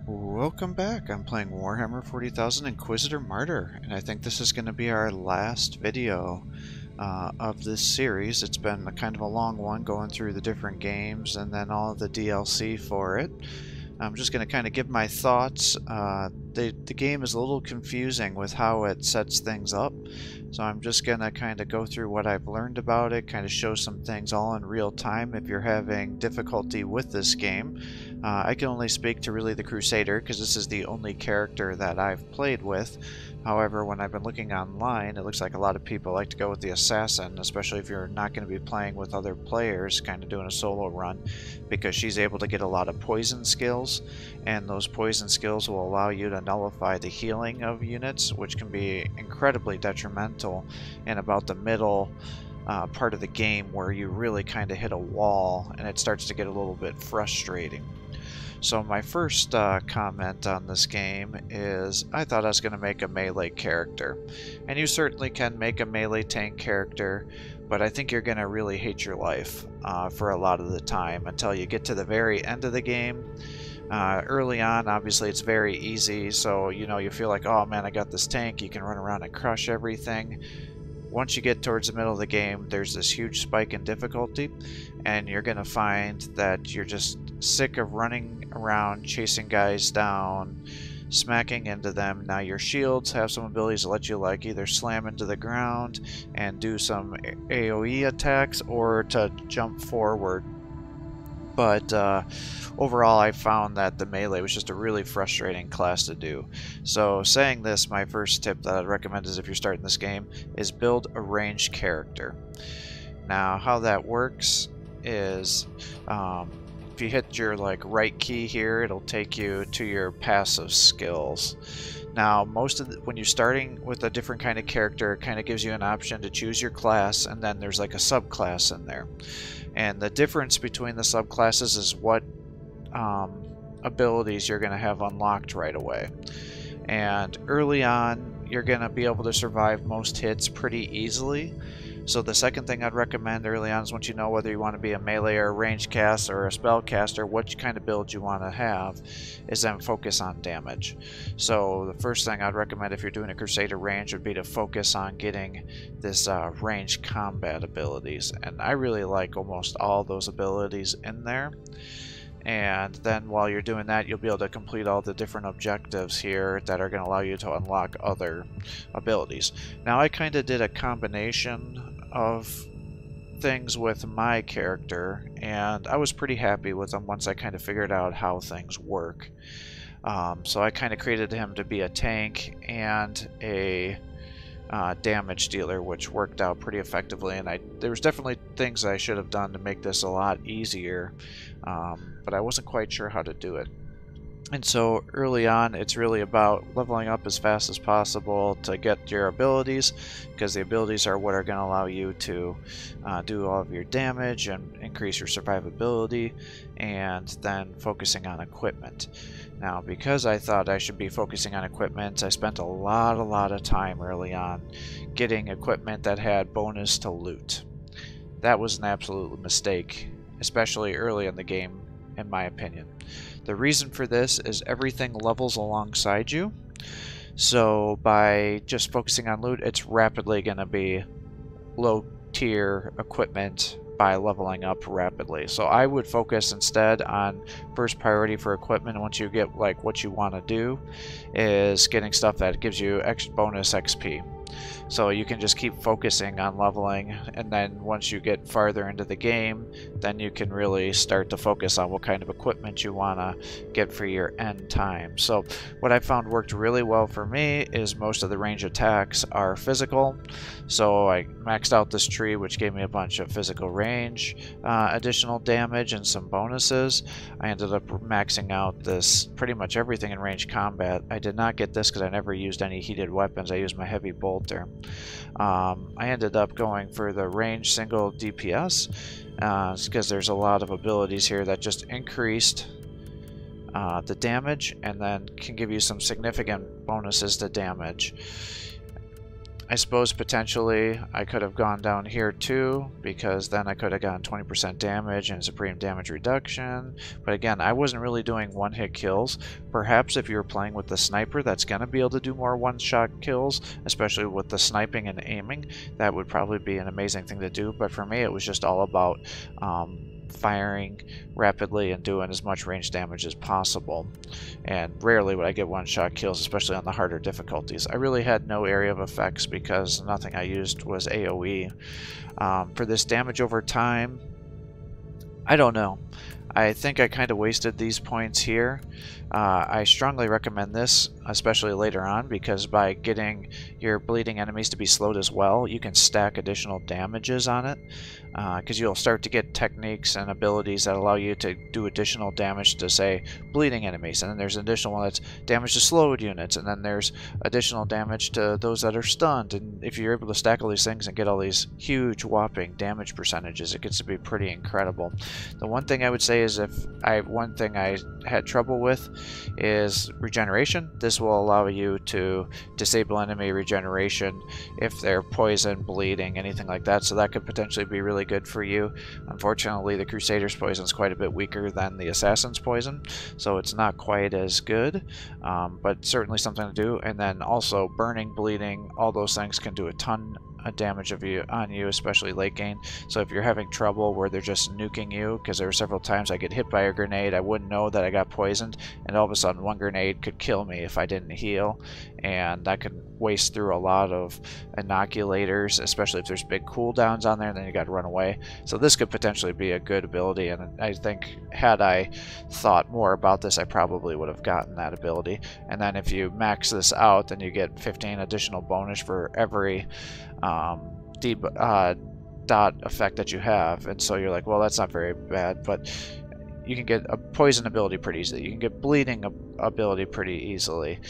Welcome back. I'm playing Warhammer 40,000 Inquisitor Martyr, and I think this is going to be our last video of this series. It's been kind of a long one, going through the different games and then all of the DLC for it. I'm just going to kind of give my thoughts. The game is a little confusing with how it sets things up, so I'm just going to kind of go through what I've learned about it, kind of show some things all in real time if you're having difficulty with this game. I can only speak to really the Crusader because this is the only character that I've played with. However, when I've been looking online, it looks like a lot of people like to go with the Assassin, especially if you're not going to be playing with other players, kind of doing a solo run, because she's able to get a lot of poison skills, and those poison skills will allow you to nullify the healing of units, which can be incredibly detrimental in about the middle part of the game where you really kind of hit a wall and it starts to get a little bit frustrating. So my first comment on this game is I thought I was going to make a melee character. And you certainly can make a melee tank character, but I think you're going to really hate your life for a lot of the time until you get to the very end of the game. Early on, obviously, it's very easy, so you feel like, oh man, I got this tank, you can run around and crush everything. Once you get towards the middle of the game, there's this huge spike in difficulty, and you're going to find that you're just sick of running around chasing guys down, smacking into them. Now your shields have some abilities that let you either slam into the ground and do some AoE attacks or to jump forward. But overall, I found that the melee was just a really frustrating class to do. So saying this, my first tip that I'd recommend is if you're starting this game is build a ranged character. Now how that works is if you hit your right key here, it'll take you to your passive skills. Now when you're starting with a different kind of character, it kind of gives you an option to choose your class, and then there's like a subclass in there. And the difference between the subclasses is what abilities you're going to have unlocked right away. And early on, you're going to be able to survive most hits pretty easily. So the second thing I'd recommend early on is once you know whether you want to be a melee or a ranged cast or a spell caster, what kind of build you want to have, is then focus on damage. So the first thing I'd recommend if you're doing a Crusader range would be to focus on getting this ranged combat abilities. And I really like almost all those abilities in there. And then while you're doing that, you'll be able to complete all the different objectives here that are going to allow you to unlock other abilities. Now I kind of did a combination of things with my character, and I was pretty happy with them once I kind of figured out how things work. So I kind of created him to be a tank and a damage dealer, which worked out pretty effectively, and there was definitely things I should have done to make this a lot easier, but I wasn't quite sure how to do it. And so early on, it's really about leveling up as fast as possible to get your abilities, because the abilities are what are going to allow you to do all of your damage and increase your survivability, and then focusing on equipment. Now, because I thought I should be focusing on equipment, I spent a lot of time early on getting equipment that had bonus to loot. That was an absolute mistake, especially early in the game, in my opinion. The reason for this is everything levels alongside you, so by just focusing on loot, it's rapidly going to be low tier equipment by leveling up rapidly. So I would focus instead on first priority for equipment. Once you get what you want to do is getting stuff that gives you bonus XP. So you can just keep focusing on leveling, and then once you get farther into the game, then you can really start to focus on what kind of equipment you want to get for your end time. So what I found worked really well for me is most of the range attacks are physical. So I maxed out this tree, which gave me a bunch of physical range, additional damage, and some bonuses. I ended up maxing out this pretty much everything in range combat. I did not get this because I never used any heated weapons. I used my heavy bolter. I ended up going for the range single DPS because there's a lot of abilities here that just increased the damage and then can give you some significant bonuses to damage. I suppose potentially I could have gone down here too, because then I could have gotten 20% damage and supreme damage reduction. But again, I wasn't really doing one-hit kills. Perhaps if you were playing with the sniper that's going to be able to do more one-shot kills, especially with the sniping and aiming, that would probably be an amazing thing to do. But for me, it was just all about firing rapidly and doing as much range damage as possible. And rarely would I get one-shot kills, especially on the harder difficulties. I really had no area of effects because nothing I used was AoE. For this damage over time, I don't know. I think I kind of wasted these points here. I strongly recommend this, especially later on, because by getting your bleeding enemies to be slowed as well, you can stack additional damages on it, because you'll start to get techniques and abilities that allow you to do additional damage to, say, bleeding enemies, and then there's an additional one that's damage to slowed units, and then there's additional damage to those that are stunned. And if you're able to stack all these things and get all these huge whopping damage percentages, it gets to be pretty incredible. The one thing I would say is one thing I had trouble with is regeneration. This will allow you to disable enemy regeneration if they're poison, bleeding, anything like that, so that could potentially be really good for you. Unfortunately, the Crusader's poison is quite a bit weaker than the Assassin's poison, so it's not quite as good, but certainly something to do. And then also burning, bleeding, all those things can do a ton of damage on you, especially late game. So if you're having trouble where they're just nuking you, because there were several times I get hit by a grenade, I wouldn't know that I got poisoned, and all of a sudden one grenade could kill me if I didn't heal, and that could waste through a lot of inoculators, especially if there's big cooldowns on there, and then you got to run away. So this could potentially be a good ability, and I think had I thought more about this, I probably would have gotten that ability. And then if you max this out, then you get 15 additional bonus for every dot effect that you have, and so you're like, well, that's not very bad. But you can get a poison ability pretty easily. You can get bleeding ability pretty easily.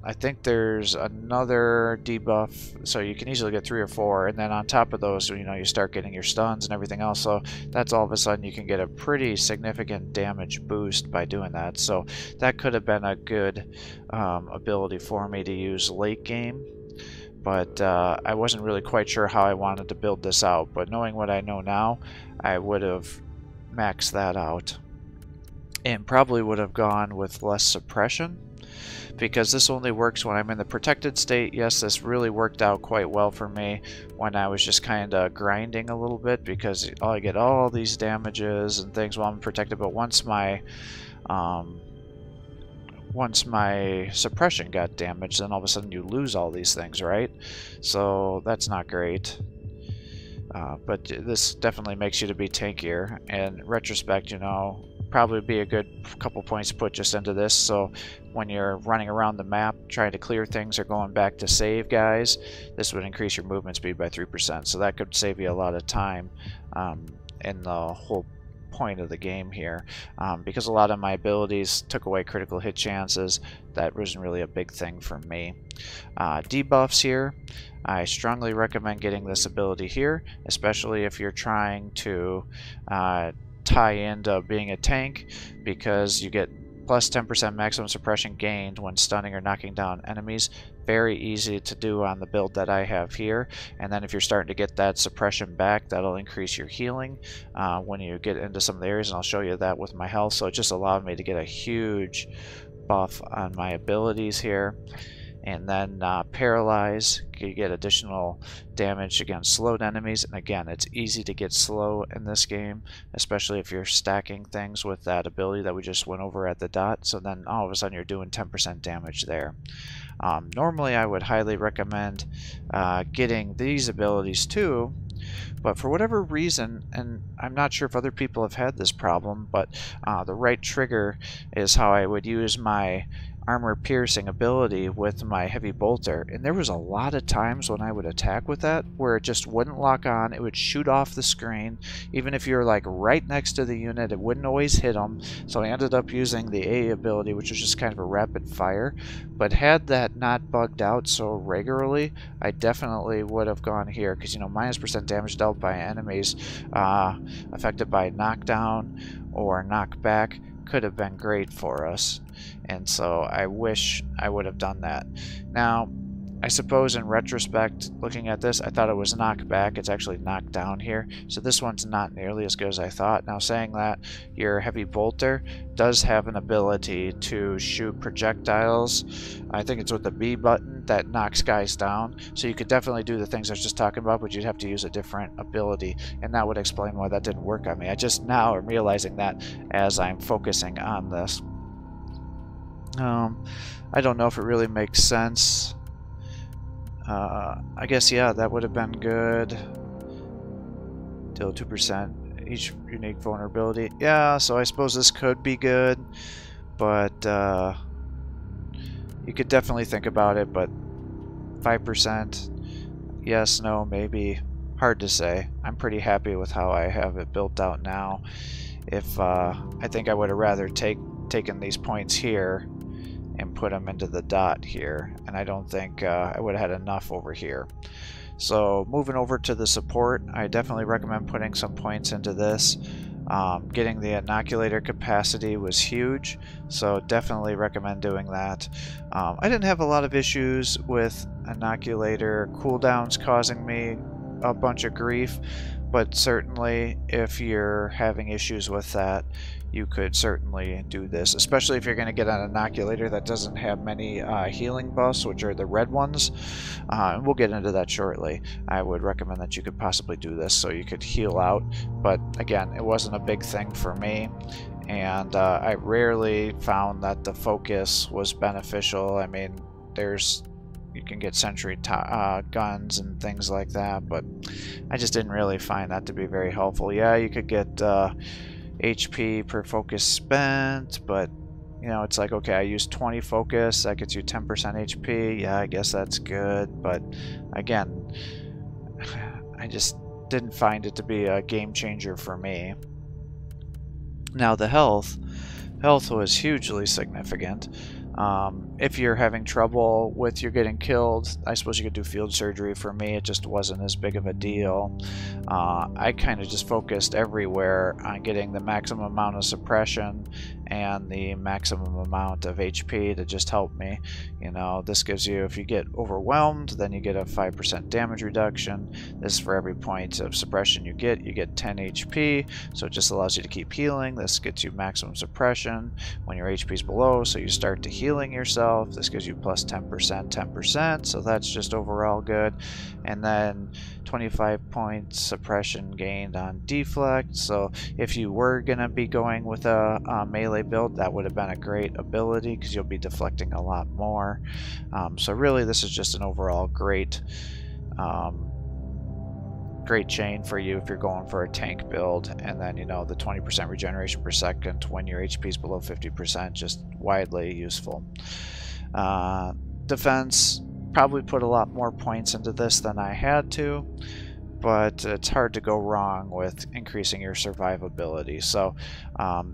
I think there's another debuff, so you can easily get 3 or 4, and then on top of those, you start getting your stuns and everything else, so that's all of a sudden you can get a pretty significant damage boost by doing that. So that could have been a good ability for me to use late game, but I wasn't really quite sure how I wanted to build this out. But knowing what I know now, I would have maxed that out and probably would have gone with less suppression, because this only works when I'm in the protected state. Yes, this really worked out quite well for me when I was just kind of grinding a little bit, because I get all these damages and things while I'm protected, but once my suppression got damaged, then all of a sudden you lose all these things, right? So that's not great. But this definitely makes you to be tankier. In retrospect, probably be a good couple points to put just into this, so when you're running around the map trying to clear things or going back to save guys, this would increase your movement speed by 3%, so that could save you a lot of time in the whole point of the game here, because a lot of my abilities took away critical hit chances. That wasn't really a big thing for me. Debuffs here, I strongly recommend getting this ability here, especially if you're trying to tie into being a tank, because you get plus 10% maximum suppression gained when stunning or knocking down enemies. Very easy to do on the build that I have here. And then if you're starting to get that suppression back, that'll increase your healing when you get into some of the areas, and I'll show you that with my health. So it just allowed me to get a huge buff on my abilities here. And then Paralyze, you get additional damage against slowed enemies. And again, it's easy to get slow in this game, especially if you're stacking things with that ability that we just went over at the dot. So then all of a sudden you're doing 10% damage there. Normally I would highly recommend getting these abilities too, but for whatever reason, and I'm not sure if other people have had this problem, but the right trigger is how I would use my armor piercing ability with my heavy bolter, and there was a lot of times when I would attack with that where it just wouldn't lock on. It would shoot off the screen. Even if you're like right next to the unit, it wouldn't always hit them. So I ended up using the A ability, which was just kind of a rapid fire. But had that not bugged out so regularly, I definitely would have gone here, because minus % damage dealt by enemies affected by knockdown or knockback could have been great for us, and so I wish I would have done that. Now, I suppose in retrospect, looking at this, I thought it was knocked back. It's actually knocked down here. So this one's not nearly as good as I thought. Now saying that, your heavy bolter does have an ability to shoot projectiles. I think it's with the B button that knocks guys down. So you could definitely do the things I was just talking about, but you'd have to use a different ability. And that would explain why that didn't work on me. I just now am realizing that as I'm focusing on this. I don't know if it really makes sense. I guess, yeah, that would have been good. Deal 2% each unique vulnerability. Yeah, so I suppose this could be good, but you could definitely think about it, but 5%, yes, no, maybe. Hard to say. I'm pretty happy with how I have it built out now. If I think I would have rather taken these points here and put them into the dot here, and I don't think I would have had enough over here. So moving over to the support, I definitely recommend putting some points into this. Getting the inoculator capacity was huge, so definitely recommend doing that. I didn't have a lot of issues with inoculator cooldowns causing me a bunch of grief, but certainly if you're having issues with that, you could certainly do this, especially if you're going to get an inoculator that doesn't have many healing buffs, which are the red ones. And we'll get into that shortly. I would recommend that you could possibly do this so you could heal out, but again, it wasn't a big thing for me, and I rarely found that the focus was beneficial. I mean, you can get sentry guns and things like that, but I just didn't really find that to be very helpful. Yeah, you could get HP per focus spent, but you know, it's like, okay, I use 20 focus, that gets you 10% HP. Yeah, I guess that's good, but again, I just didn't find it to be a game changer for me. Now the health was hugely significant. If you're having trouble with your getting killed, I suppose you could do field surgery. For me, it just wasn't as big of a deal. I kind of just focused everywhere on getting the maximum amount of suppression and the maximum amount of HP to just help me. You know, this gives you, if you get overwhelmed, then you get a 5% damage reduction. This is for every point of suppression you get 10 HP, so it just allows you to keep healing. This gets you maximum suppression when your HP is below, so you start to healing yourself. This gives you plus 10%, so that's just overall good. And then 25 points suppression gained on deflect, so if you were gonna be going with a melee build, that would have been a great ability because you'll be deflecting a lot more. So really this is just an overall great chain for you if you're going for a tank build. And then, you know, the 20% regeneration per second when your HP is below 50%, just widely useful. Defense, probably put a lot more points into this than I had to, but it's hard to go wrong with increasing your survivability. So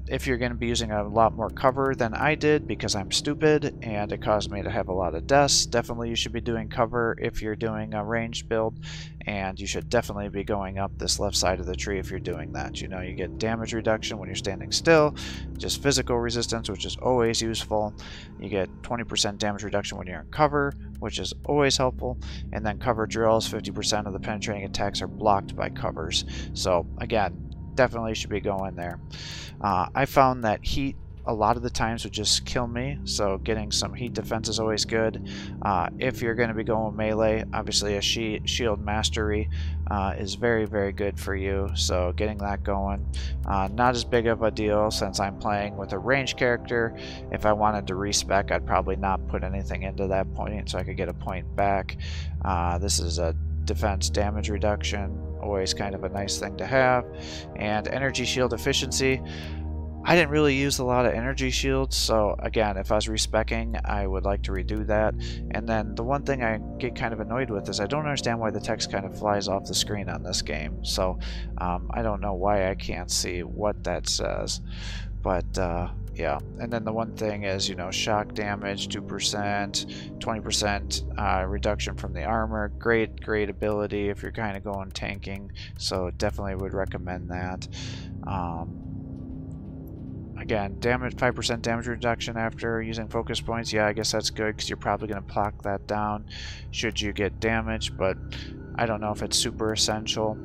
if you're going to be using a lot more cover than I did because I'm stupid and it caused me to have a lot of deaths, definitely you should be doing cover if you're doing a ranged build, and you should definitely be going up this left side of the tree if you're doing that. You know, you get damage reduction when you're standing still, just physical resistance, which is always useful. You get 20% damage reduction when you're in cover, which is always helpful, and then cover drills, 50% of the penetrating attacks are blocked by covers. So again, definitely should be going there. I found that heat a lot of the times would just kill me, so getting some heat defense is always good. If you're going to be going melee, obviously a shield mastery is very, very good for you, so getting that going. Not as big of a deal since I'm playing with a ranged character. If I wanted to respec, I'd probably not put anything into that point so I could get a point back. This is a defense damage reduction, always kind of a nice thing to have. And energy shield efficiency, I didn't really use a lot of energy shields, so again, if I was respecing, I would like to redo that. And then the one thing I get kind of annoyed with is I don't understand why the text kind of flies off the screen on this game. So I don't know why I can't see what that says, but yeah. And then the one thing is, you know, shock damage 2%, 20% reduction from the armor. Great ability if you're kind of going tanking, so definitely would recommend that. again, damage 5% damage reduction after using focus points. Yeah, I guess that's good because you're probably going to block that down should you get damaged, but I don't know if it's super essential.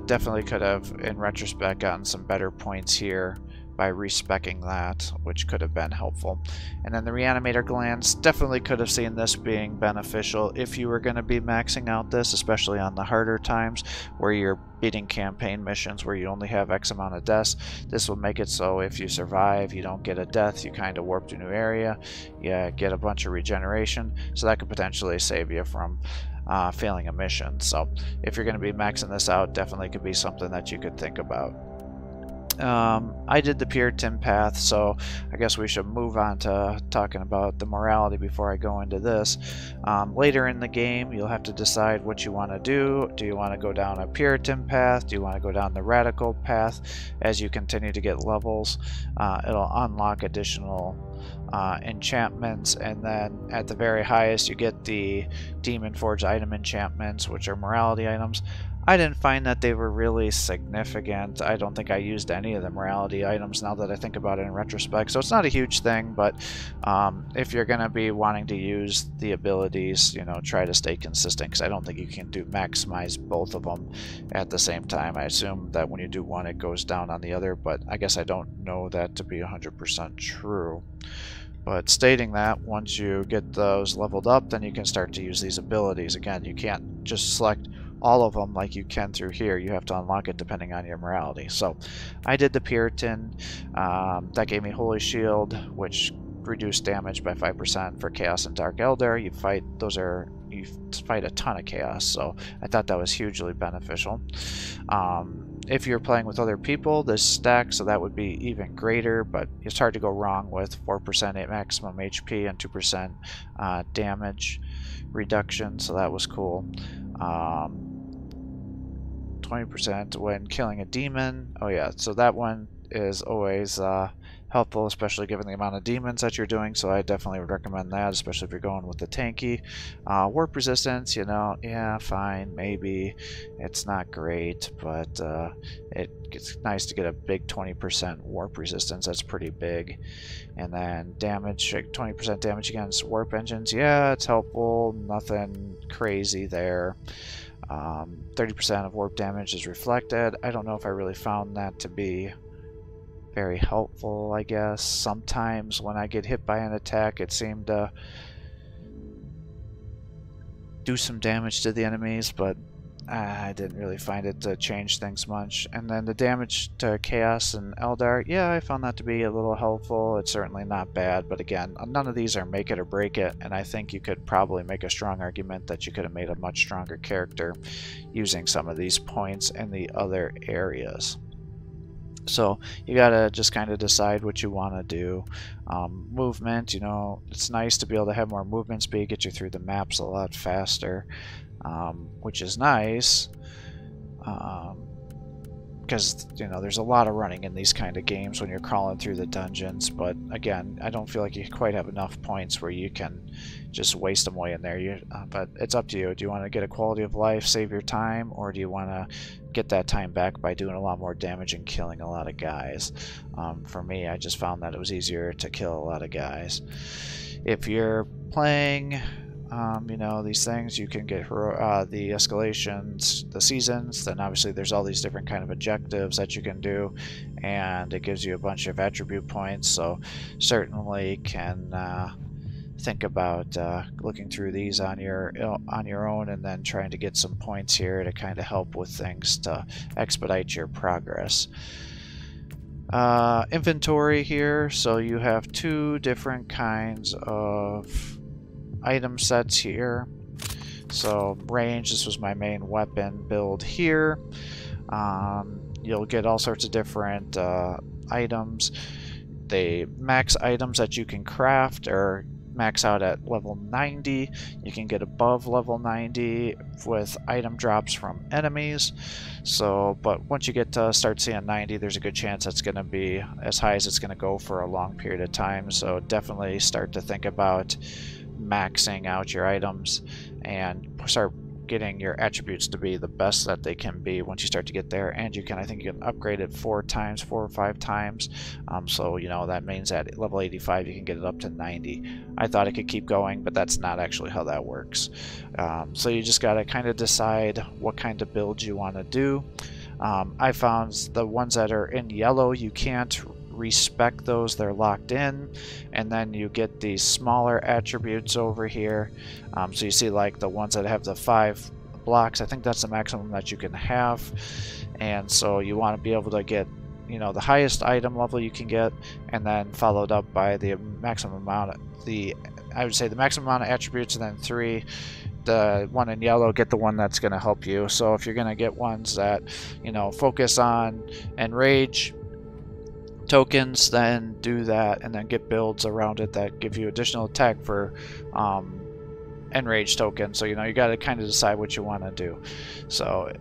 Definitely could have, in retrospect, gotten some better points here by respecking that, which could have been helpful. And then the reanimator glands, definitely could have seen this being beneficial if you were going to be maxing out this, especially on the harder times where you're beating campaign missions where you only have X amount of deaths. This will make it so if you survive, you don't get a death, you kind of warp to a new area, you get a bunch of regeneration, so that could potentially save you from failing a mission. So if you're going to be maxing this out, definitely could be something that you could think about. I did the Puritan path, so I guess we should move on to talking about the morality before I go into this. Later in the game, you'll have to decide what you want to do. Do you want to go down a Puritan path? Do you want to go down the radical path? As you continue to get levels, it'll unlock additional enchantments, and then at the very highest you get the Demon Forged item enchantments, which are morality items. I didn't find that they were really significant. I don't think I used any of the morality items now that I think about it in retrospect, so it's not a huge thing, but if you're going to be wanting to use the abilities, you know, try to stay consistent, because I don't think you can maximize both of them at the same time. I assume that when you do one it goes down on the other, but I guess I don't know that to be 100% true. But stating that, once you get those leveled up, then you can start to use these abilities. Again, you can't just select all of them like you can through here. You have to unlock it depending on your morality. So I did the Puritan. That gave me Holy Shield, which reduced damage by 5% for Chaos and Dark Elder. You fight a ton of Chaos, so I thought that was hugely beneficial. If you're playing with other people, this stacks, so that would be even greater, but it's hard to go wrong with 4% maximum HP and 2% damage reduction, so that was cool. 20% when killing a demon. Oh yeah, so that one is always helpful, especially given the amount of demons that you're doing, so I definitely would recommend that, especially if you're going with the tanky. Warp resistance, you know, yeah, fine, maybe. It's not great, but it's nice to get a big 20% warp resistance. That's pretty big. And then damage, 20% damage against warp engines. Yeah, it's helpful. Nothing crazy there. 30% of warp damage is reflected. I don't know if I really found that to be very helpful, I guess. Sometimes when I get hit by an attack, it seemed to do some damage to the enemies, but I didn't really find it to change things much. And then the damage to Chaos and Eldar, yeah, I found that to be a little helpful. It's certainly not bad, but again, none of these are make it or break it, and I think you could probably make a strong argument that you could have made a much stronger character using some of these points in the other areas. So you gotta just kind of decide what you want to do. Movement, you know, it's nice to be able to have more movement speed, get you through the maps a lot faster, which is nice, because, you know, there's a lot of running in these kind of games when you're crawling through the dungeons, but again, I don't feel like you quite have enough points where you can just waste them away in there. But it's up to you. Do you want to get a quality of life, save your time, or do you want to get that time back by doing a lot more damage and killing a lot of guys? For me, I just found that it was easier to kill a lot of guys. If you're playing you know, these things, you can get the escalations, the seasons, then obviously there's all these different kind of objectives that you can do, and it gives you a bunch of attribute points, so certainly can think about looking through these on your own, and then trying to get some points here to kind of help with things to expedite your progress. Inventory here, so you have two different kinds of item sets here. So range, this was my main weapon build here. You'll get all sorts of different items. The max items that you can craft are max out at level 90. You can get above level 90 with item drops from enemies. So, but once you get to start seeing 90, there's a good chance that's going to be as high as it's going to go for a long period of time. So definitely start to think about maxing out your items and start getting your attributes to be the best that they can be once you start to get there. And you can, I think you can upgrade it 4 or 5 times. So you know, that means at level 85 you can get it up to 90. I thought it could keep going, but that's not actually how that works. So you just got to kind of decide what kind of build you want to do. I found the ones that are in yellow, you can't respec those, they're locked in, and then you get these smaller attributes over here. So you see like the ones that have the 5 blocks, I think that's the maximum that you can have, and so you want to be able to get, you know, the highest item level you can get, and then followed up by the maximum amount of I would say the maximum amount of attributes, and then 3. The one in yellow, get the one that's going to help you. So if you're going to get ones that, you know, focus on enrage tokens, then do that, and then get builds around it that give you additional attack for enrage tokens. So you know, you got to kind of decide what you want to do. So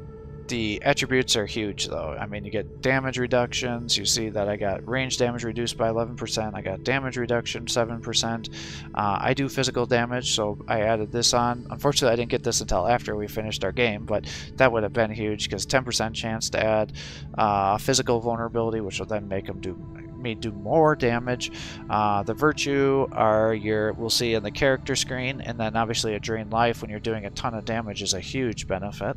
the attributes are huge though. I mean, you get damage reductions. You see that I got range damage reduced by 11%. I got damage reduction 7%. I do physical damage, so I added this on. Unfortunately, I didn't get this until after we finished our game, but that would have been huge, because 10% chance to add physical vulnerability, which will then make them do more damage. The virtue are we'll see in the character screen, and then obviously a drain life when you're doing a ton of damage is a huge benefit.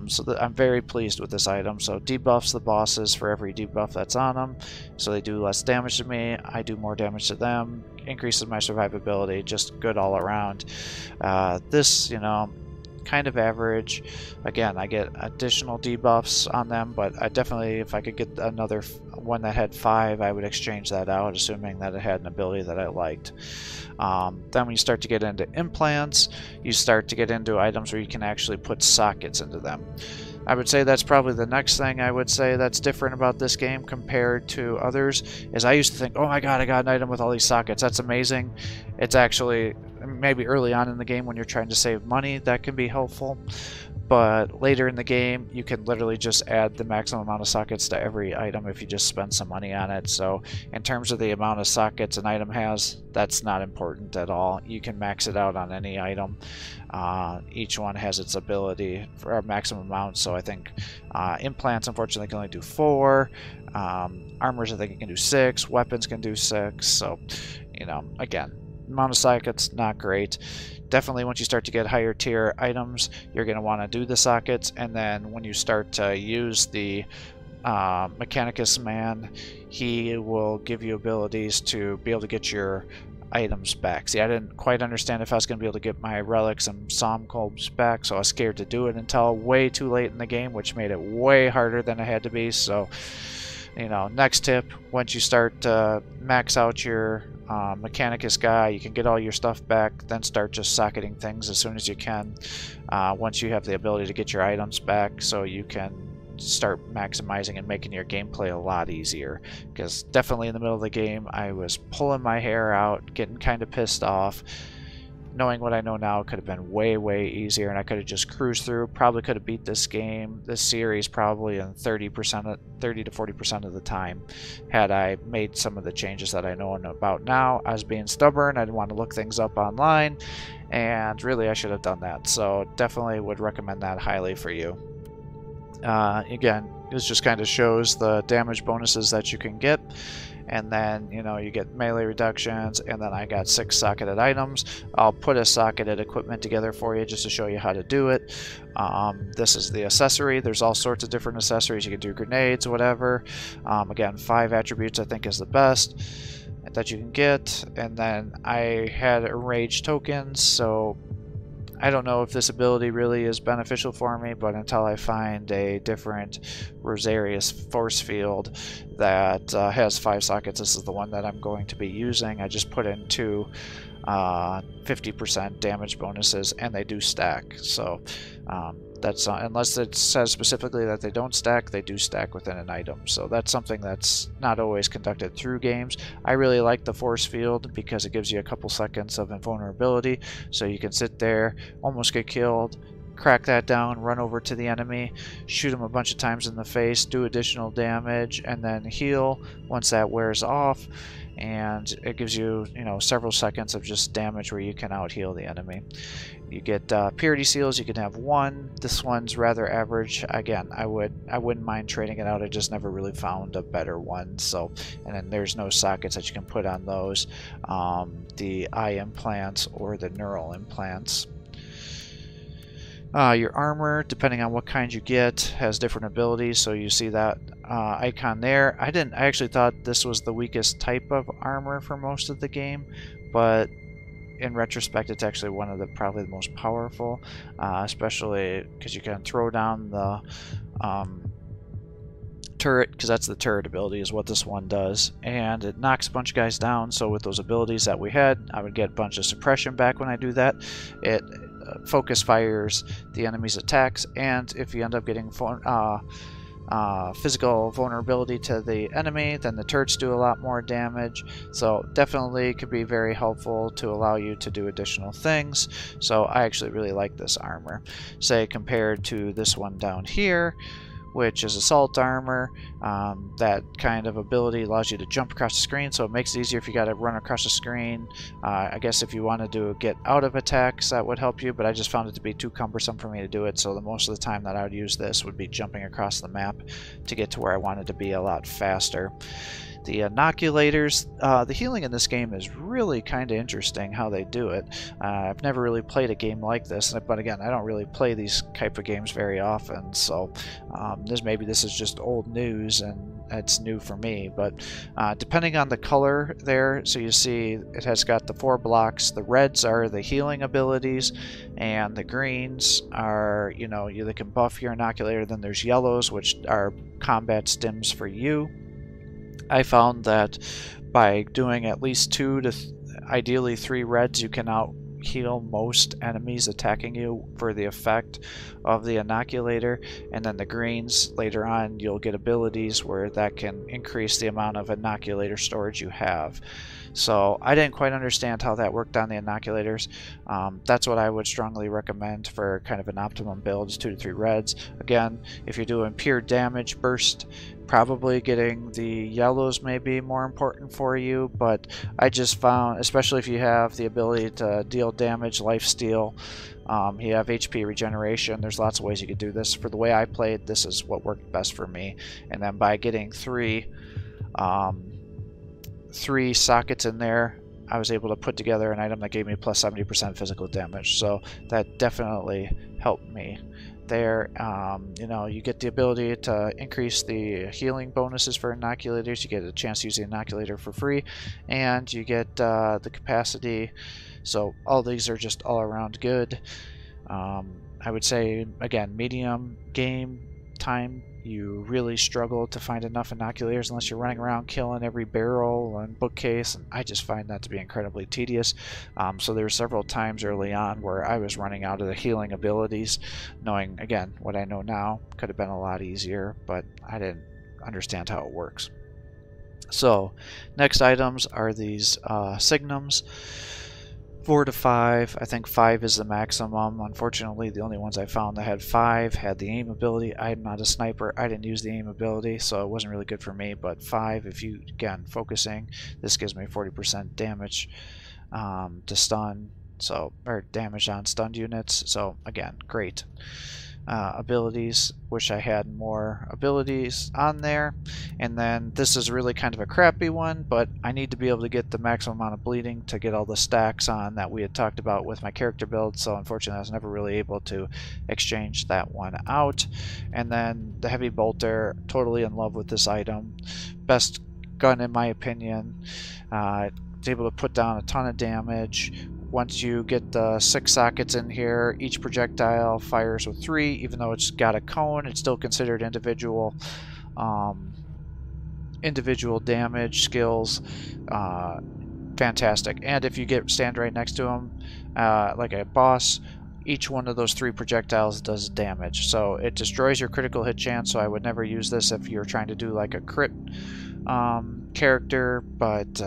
So I'm very pleased with this item. So debuffs the bosses for every debuff that's on them, so they do less damage to me, I do more damage to them, increases my survivability, just good all around. This, you know, kind of average. Again, I get additional debuffs on them, but I definitely, if I could get another one that had 5, I would exchange that out, assuming that it had an ability that I liked. Then when you start to get into implants, you start to get into items where you can actually put sockets into them. I would say that's probably the next thing I would say that's different about this game compared to others, is I used to think, oh my god, I got an item with all these sockets, that's amazing. It's actually, maybe early on in the game when you're trying to save money, that can be helpful. But later in the game, you can literally just add the maximum amount of sockets to every item if you just spend some money on it. So in terms of the amount of sockets an item has, that's not important at all. You can max it out on any item. Each one has its ability for a maximum amount. So I think implants, unfortunately, can only do 4. Armors, I think it can do 6. Weapons can do 6. So, you know, again, amount of sockets, not great. Definitely once you start to get higher tier items, you're going to want to do the sockets, and then when you start to use the Mechanicus man, he will give you abilities to be able to get your items back. See, I didn't quite understand if I was going to be able to get my relics and psalm colbs back, so I was scared to do it until way too late in the game, which made it way harder than it had to be. So, you know, next tip, once you start to max out your Mechanicus guy, you can get all your stuff back, then start just socketing things as soon as you can, once you have the ability to get your items back, so you can start maximizing and making your gameplay a lot easier. Because definitely in the middle of the game, I was pulling my hair out, getting kind of pissed off. Knowing what I know now, it could have been way easier, and I could have just cruised through. Probably could have beat this series probably in 30 to 40% of the time, had I made some of the changes that I know about now. I was being stubborn. I didn't want to look things up online, and really I should have done that. So definitely would recommend that highly for you. Again, this just kind of shows the damage bonuses that you can get. And then, you know, you get melee reductions, and then I got 6 socketed items. I'll put a socketed equipment together for you just to show you how to do it. This is the accessory. There's all sorts of different accessories. You can do grenades, whatever. Again, 5 attributes I think is the best that you can get. And then I had enraged tokens, so I don't know if this ability really is beneficial for me, but until I find a different Rosarius force field that has 5 sockets, this is the one that I'm going to be using. I just put in 2 50% damage bonuses, and they do stack. So that's unless it says specifically that they don't stack, they do stack within an item. So that's something that's not always conducted through games. I really like the force field because it gives you a couple seconds of invulnerability, so you can sit there, almost get killed, crack that down, run over to the enemy, shoot him a bunch of times in the face, do additional damage, and then heal once that wears off. and it gives you, you know, several seconds of just damage where you can out heal the enemy. You get purity seals. You can have one. This one's rather average. Again, I wouldn't mind trading it out. I just never really found a better one. So, and then there's no sockets that you can put on those, the eye implants or the neural implants. Your armor, depending on what kind you get, has different abilities. So you see that icon there. I actually thought this was the weakest type of armor for most of the game, but in retrospect, it's actually one of the probably the most powerful, especially because you can throw down the turret, because that's the turret ability is what this one does, and it knocks a bunch of guys down. So with those abilities that we had, I would get a bunch of suppression back when I do that. It focus fires the enemy's attacks, and if you end up getting physical vulnerability to the enemy, then the turrets do a lot more damage. So definitely could be very helpful to allow you to do additional things. So I actually really like this armor, say compared to this one down here, which is assault armor. That kind of ability allows you to jump across the screen, so it makes it easier if you got to run across the screen. I guess if you wanted to get out of attacks, that would help you, but I just found it to be too cumbersome for me to do it, so the most of the time that I would use this would be jumping across the map to get to where I wanted to be a lot faster. The inoculators, the healing in this game is really kind of interesting how they do it. I've never really played a game like this, but again, I don't really play these type of games very often, so maybe this is just old news and it's new for me. But depending on the color there, so you see it has got the 4 blocks. The reds are the healing abilities, and the greens are, you know, they can buff your inoculator. Then there's yellows, which are combat stims for you. I found that by doing at least 2 to ideally 3 reds, you can out heal most enemies attacking you for the effect of the inoculator. And then the greens, later on, you'll get abilities where that can increase the amount of inoculator storage you have. So I didn't quite understand how that worked on the inoculators. That's what I would strongly recommend for kind of an optimum build, is 2 to 3 reds. Again, if you're doing pure damage burst, probably getting the yellows may be more important for you, but I just found, especially if you have the ability to deal damage, lifesteal, you have HP regeneration, there's lots of ways you could do this. For the way I played, this is what worked best for me. And then by getting 3 sockets in there, I was able to put together an item that gave me plus 70% physical damage, so that definitely helped me there. You know, you get the ability to increase the healing bonuses for inoculators. You get a chance to use the inoculator for free, and you get the capacity. So all these are just all around good. I would say, again, medium game time, you really struggle to find enough inoculators unless you're running around killing every barrel and bookcase, and I just find that to be incredibly tedious. So there were several times early on where I was running out of the healing abilities, knowing, again, what I know now. Could have been a lot easier, but I didn't understand how it works. So next items are these signums. 4 to 5. I think 5 is the maximum. Unfortunately, the only ones I found that had 5 had the aim ability. I'm not a sniper. I didn't use the aim ability, so it wasn't really good for me. But 5, if you, again, focusing, this gives me 40% damage to stun, so, or damage on stunned units. So again, great. Abilities, wish I had more abilities on there. And then this is really kind of a crappy one, but I need to be able to get the maximum amount of bleeding to get all the stacks on that we had talked about with my character build, so unfortunately I was never really able to exchange that one out. And then the heavy bolter, totally in love with this item. Best gun in my opinion. It's able to put down a ton of damage. Once you get the 6 sockets in here, each projectile fires with 3. Even though it's got a cone, it's still considered individual damage skills. Fantastic. And if you stand right next to them, like a boss, each one of those 3 projectiles does damage. So it destroys your critical hit chance, so I would never use this if you're trying to do like a crit character, but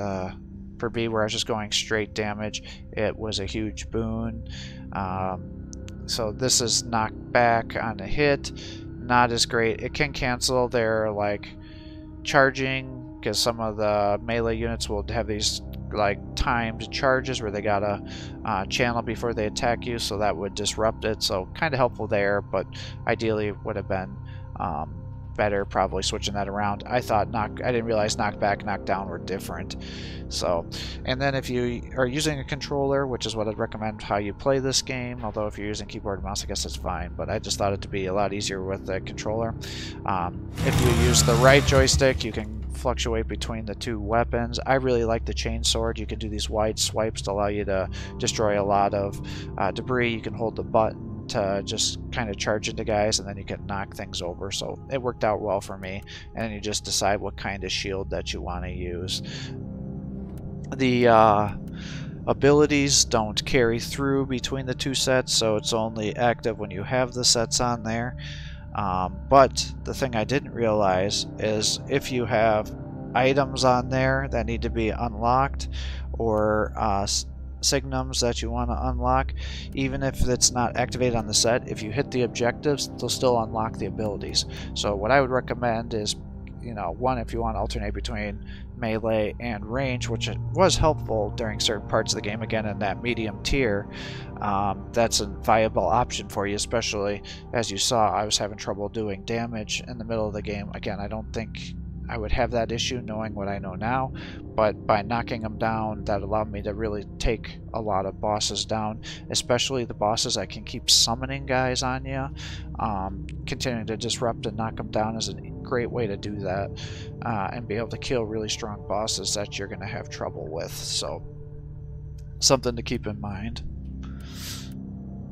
for me, where I was just going straight damage, it was a huge boon. So this is knocked back on a hit, not as great. It can cancel their like charging because some of the melee units will have these like timed charges where they gotta channel before they attack you, so that would disrupt it. So kind of helpful there, but ideally it would have been better probably switching that around. I didn't realize knockback, knockdown were different. So, and then if you are using a controller, which is what I'd recommend how you play this game, although if you're using keyboard and mouse, I guess that's fine, but I just thought it to be a lot easier with the controller. If you use the right joystick, you can fluctuate between the two weapons. I really like the chain sword. You can do these wide swipes to allow you to destroy a lot of debris. You can hold the button to just kind of charge into guys, and then you can knock things over. So it worked out well for me, and then you just decide what kind of shield that you want to use. The abilities don't carry through between the two sets, so it's only active when you have the sets on there. But the thing I didn't realize is if you have items on there that need to be unlocked, or signums that you want to unlock, even if it's not activated on the set, if you hit the objectives, they'll still unlock the abilities. So what I would recommend is, one, if you want to alternate between melee and range, which was helpful during certain parts of the game, again in that medium tier, that's a viable option for you, especially as you saw I was having trouble doing damage in the middle of the game. Again, I don't think I would have that issue knowing what I know now, but by knocking them down, that allowed me to really take a lot of bosses down, especially the bosses I can keep summoning guys on you. Continuing to disrupt and knock them down is a great way to do that, and be able to kill really strong bosses that you're going to have trouble with. So something to keep in mind.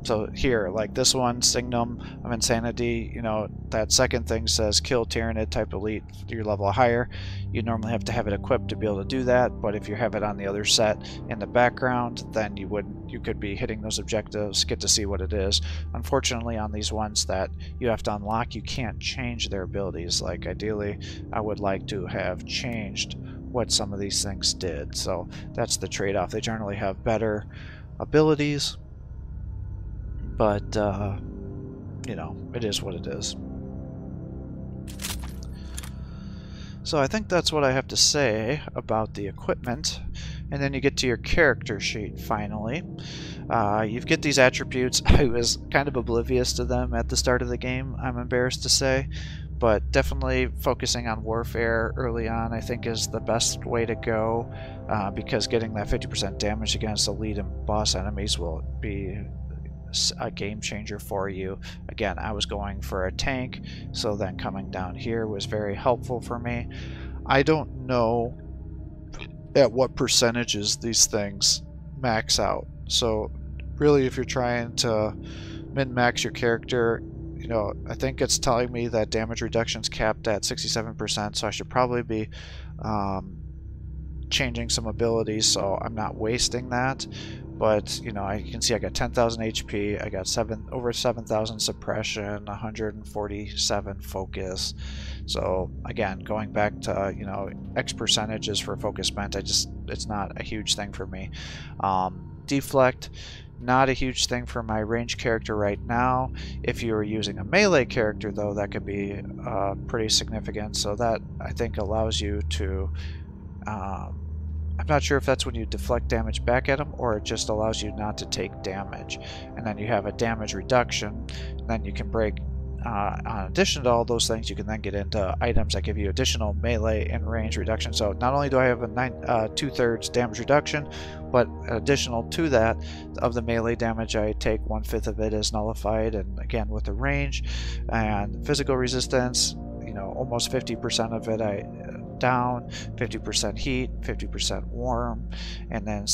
So here, like this one, Signum of Insanity, that second thing says kill Tyrannid type elite, your level higher. You normally have to have it equipped to be able to do that, but if you have it on the other set in the background, then you could be hitting those objectives, get to see what it is. Unfortunately, on these ones that you have to unlock, you can't change their abilities. Like ideally, I would like to have changed what some of these things did. So that's the trade-off. They generally have better abilities, but it is what it is. So I think that's what I have to say about the equipment. And then you get to your character sheet finally. You get these attributes. I was kind of oblivious to them at the start of the game, I'm embarrassed to say, but definitely focusing on warfare early on I think is the best way to go, because getting that 50% damage against elite and boss enemies will be a game changer for you. Again, I was going for a tank, so then coming down here was very helpful for me. I don't know at what percentages these things max out, so really if you're trying to min-max your character, I think it's telling me that damage reduction's capped at 67%, so I should probably be changing some abilities so I'm not wasting that. But I can see I got 10,000 HP, I got over 7,000 suppression, 147 focus. So again, going back to X percentages for focus spent, it's not a huge thing for me. Deflect, not a huge thing for my range character right now. If you were using a melee character though, that could be pretty significant. So that I think allows you to I'm not sure if that's when you deflect damage back at them, or it just allows you not to take damage. And then you have a damage reduction, and then you can break, in addition to all those things, you can then get into items that give you additional melee and range reduction. So not only do I have a 2/3 damage reduction, but additional to that, of the melee damage I take, 1/5 of it is nullified, and again with the range and physical resistance, almost 50% of it down, 50% heat, 50% warm, and then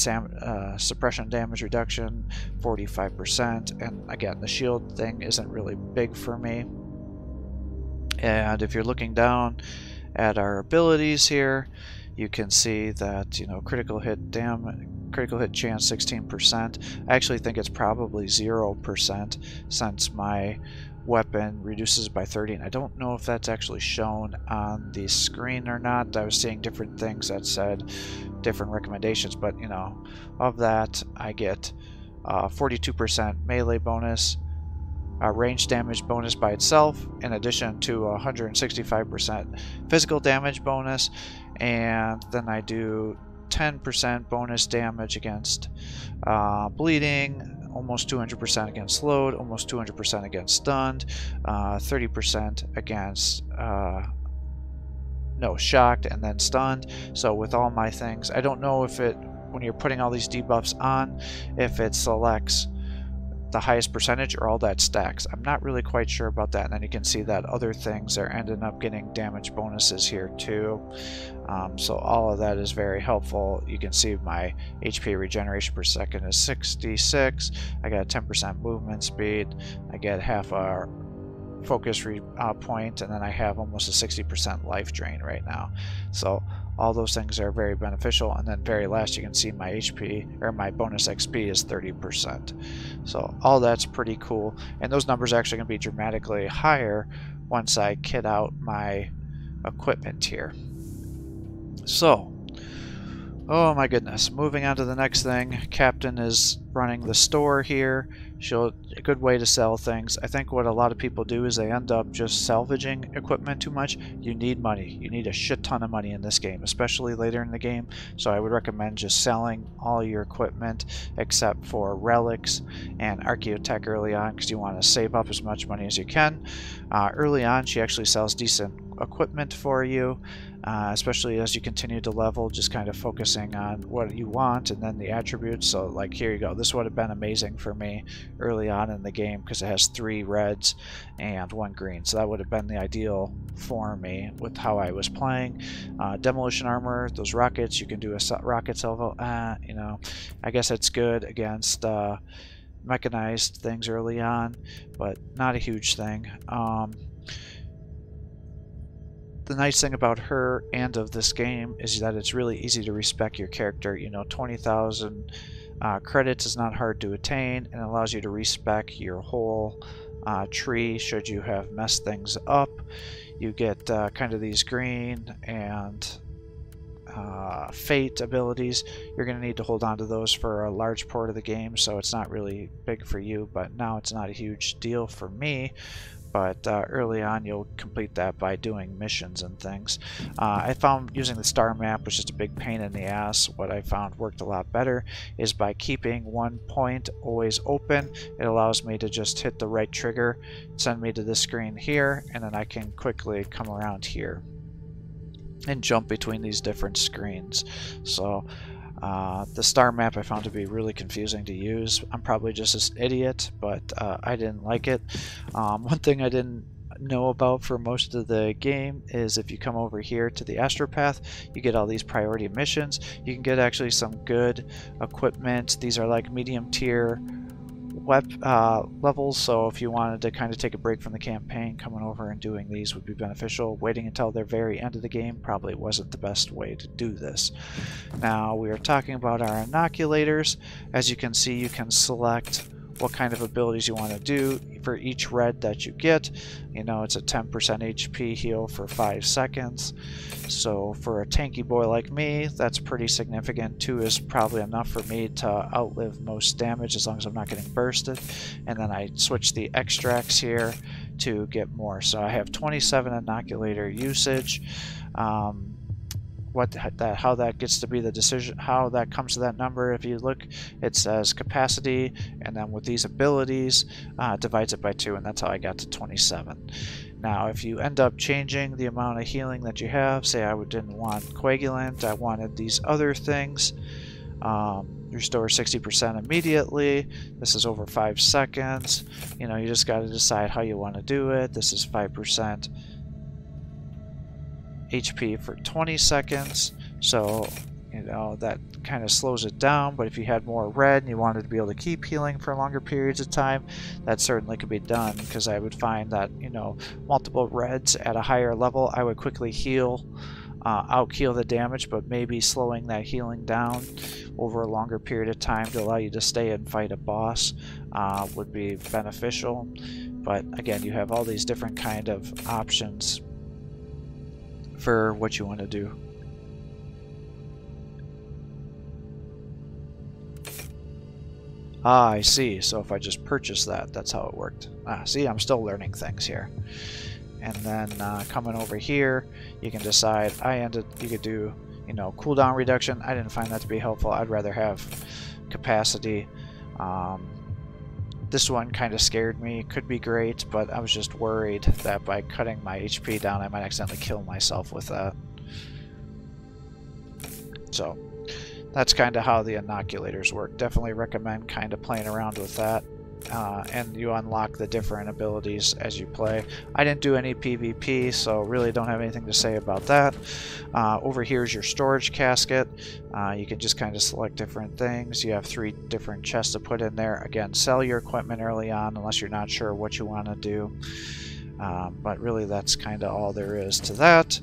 suppression damage reduction 45%. And again, the shield thing isn't really big for me. And if you're looking down at our abilities here, you can see that critical hit chance 16%. I actually think it's probably 0%, since my weapon reduces by 30, and I don't know if that's actually shown on the screen or not. I was seeing different things that said different recommendations, but of that I get 42% melee bonus, range damage bonus by itself, in addition to 165% physical damage bonus, and then I do 10% bonus damage against bleeding, almost 200% against slowed, almost 200% against stunned, 30% against shocked, and then stunned. So with all my things, I don't know if it, when you're putting all these debuffs on, if it selects the highest percentage or all that stacks. I'm not really quite sure about that. And then you can see that other things are ending up getting damage bonuses here too. So all of that is very helpful. You can see my HP regeneration per second is 66. I got a 10% movement speed. I get half a focus point, and then I have almost a 60% life drain right now. So all those things are very beneficial. And then very last, you can see my HP, or my bonus XP, is 30%. So all that's pretty cool. And those numbers are actually going to be dramatically higher once I kit out my equipment here. So, oh my goodness, moving on to the next thing. Captain is running the store here. A good way to sell things. I think what a lot of people do is they end up just salvaging equipment too much. You need money. You need a shit ton of money in this game, especially later in the game. So I would recommend just selling all your equipment except for relics and archaeotech early on, because you want to save up as much money as you can. Early on, she actually sells decent equipment for you, especially as you continue to level, just kind of focusing on what you want and then the attributes. So like here you go, this would have been amazing for me early on in the game because it has 3 reds and 1 green, so that would have been the ideal for me with how I was playing. Demolition armor, those rockets, you can do a rocket salvo. You know, I guess it's good against mechanized things early on, but not a huge thing. The nice thing about her and of this game is that it's really easy to respec your character. You know, 20,000 credits is not hard to attain, and allows you to respec your whole tree should you have messed things up. You get kind of these green and fate abilities. You're going to need to hold on to those for a large part of the game, so it's not really big for you, but now it's not a huge deal for me. But early on, you'll complete that by doing missions and things. I found using the star map was just a big pain in the ass. What I found worked a lot better is by keeping one point always open. It allows me to just hit the right trigger, send me to this screen here, and then I can quickly come around here and jump between these different screens. So the star map I found to be really confusing to use. I'm probably just an idiot, but I didn't like it. One thing I didn't know about for most of the game is if you come over here to the astropath, you get all these priority missions. You can get actually some good equipment. These are like medium tier levels, so if you wanted to kind of take a break from the campaign, coming over and doing these would be beneficial. Waiting until the very end of the game probably wasn't the best way to do this. Now we are talking about our inoculators. As you can see, you can select what kind of abilities you want to do for each red that you get. You know, it's a 10% HP heal for 5 seconds. So for a tanky boy like me, that's pretty significant. 2 is probably enough for me to outlive most damage as long as I'm not getting bursted. And then I switch the extracts here to get more. So I have 27 inoculator usage. How that gets to be the decision, how that comes to that number, if you look, it says capacity, and then with these abilities divides it by 2, and that's how I got to 27. Now if you end up changing the amount of healing that you have, say I didn't want coagulant, I wanted these other things, restore 60% immediately. This is over 5 seconds. You know, you just got to decide how you want to do it. This is 5% HP for 20 seconds, so you know that kind of slows it down. But if you had more red and you wanted to be able to keep healing for longer periods of time, that certainly could be done, because I would find that, you know, multiple reds at a higher level, I would quickly heal, out heal the damage, but maybe slowing that healing down over a longer period of time to allow you to stay and fight a boss would be beneficial. But again, you have all these different kind of options for what you want to do. Ah, I see. So if I just purchase that, that's how it worked. See, I'm still learning things here. And then coming over here, you can decide, you could do, you know, cooldown reduction. I didn't find that to be helpful. I'd rather have capacity. This one kind of scared me. Could be great, but I was just worried that by cutting my HP down, I might accidentally kill myself with that. So that's kind of how the inoculators work. Definitely recommend kind of playing around with that. And you unlock the different abilities as you play. I didn't do any PvP, so really don't have anything to say about that. Over here is your storage casket. You can just kind of select different things. You have 3 different chests to put in there. Again, sell your equipment early on unless you're not sure what you want to do. But really that's kind of all there is to that.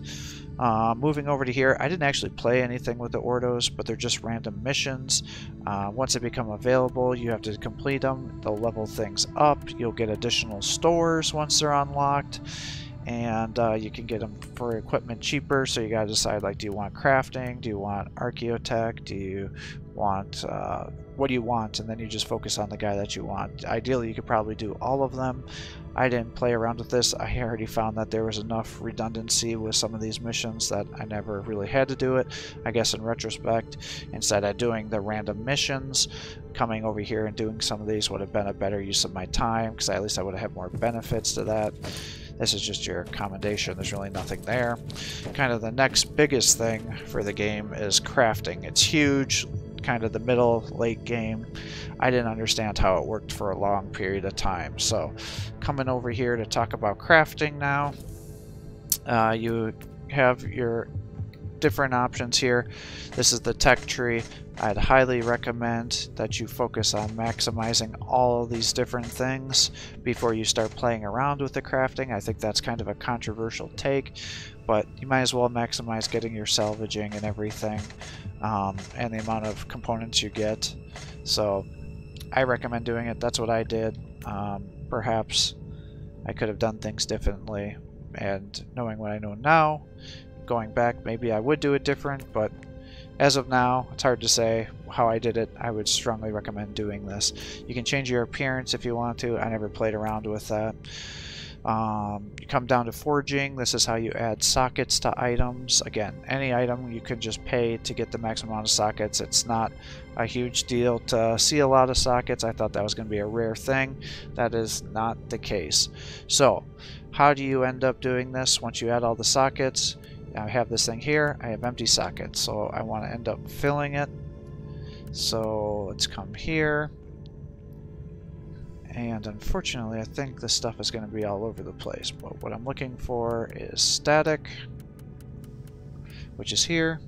Moving over to here, I didn't actually play anything with the Ordos, but they're just random missions. Once they become available, you have to complete them. They'll level things up. You'll get additional stores once they're unlocked, and you can get them for equipment cheaper. So you gotta decide, like, do you want crafting? Do you want archaeotech? Do you want what do you want? And then you just focus on the guy that you want. Ideally, you could probably do all of them. I didn't play around with this. I already found that there was enough redundancy with some of these missions that I never really had to do it. I guess in retrospect, instead of doing the random missions, coming over here and doing some of these would have been a better use of my time, because at least I would have had more benefits to that. This is just your commendation. There's really nothing there. Kind of the next biggest thing for the game is crafting. It's huge, kind of the middle, late game. I didn't understand how it worked for a long period of time. So coming over here to talk about crafting now, you have your different options here. This is the tech tree. I'd highly recommend that you focus on maximizing all of these different things before you start playing around with the crafting. I think that's kind of a controversial take, but you might as well maximize getting your salvaging and everything, and the amount of components you get. So I recommend doing it. That's what I did. Perhaps I could have done things differently, and knowing what I know now, going back, maybe I would do it different, but as of now, it's hard to say how I did it. I would strongly recommend doing this. You can change your appearance if you want to. I never played around with that. You come down to forging. This is how you add sockets to items. Again, any item you could just pay to get the maximum amount of sockets. It's not a huge deal to see a lot of sockets. I thought that was going to be a rare thing. That is not the case. So how do you end up doing this once you add all the sockets? I have this thing here. I have empty sockets, so I want to end up filling it. So let's come here. And unfortunately, I think this stuff is going to be all over the place. But what I'm looking for is static, which is here.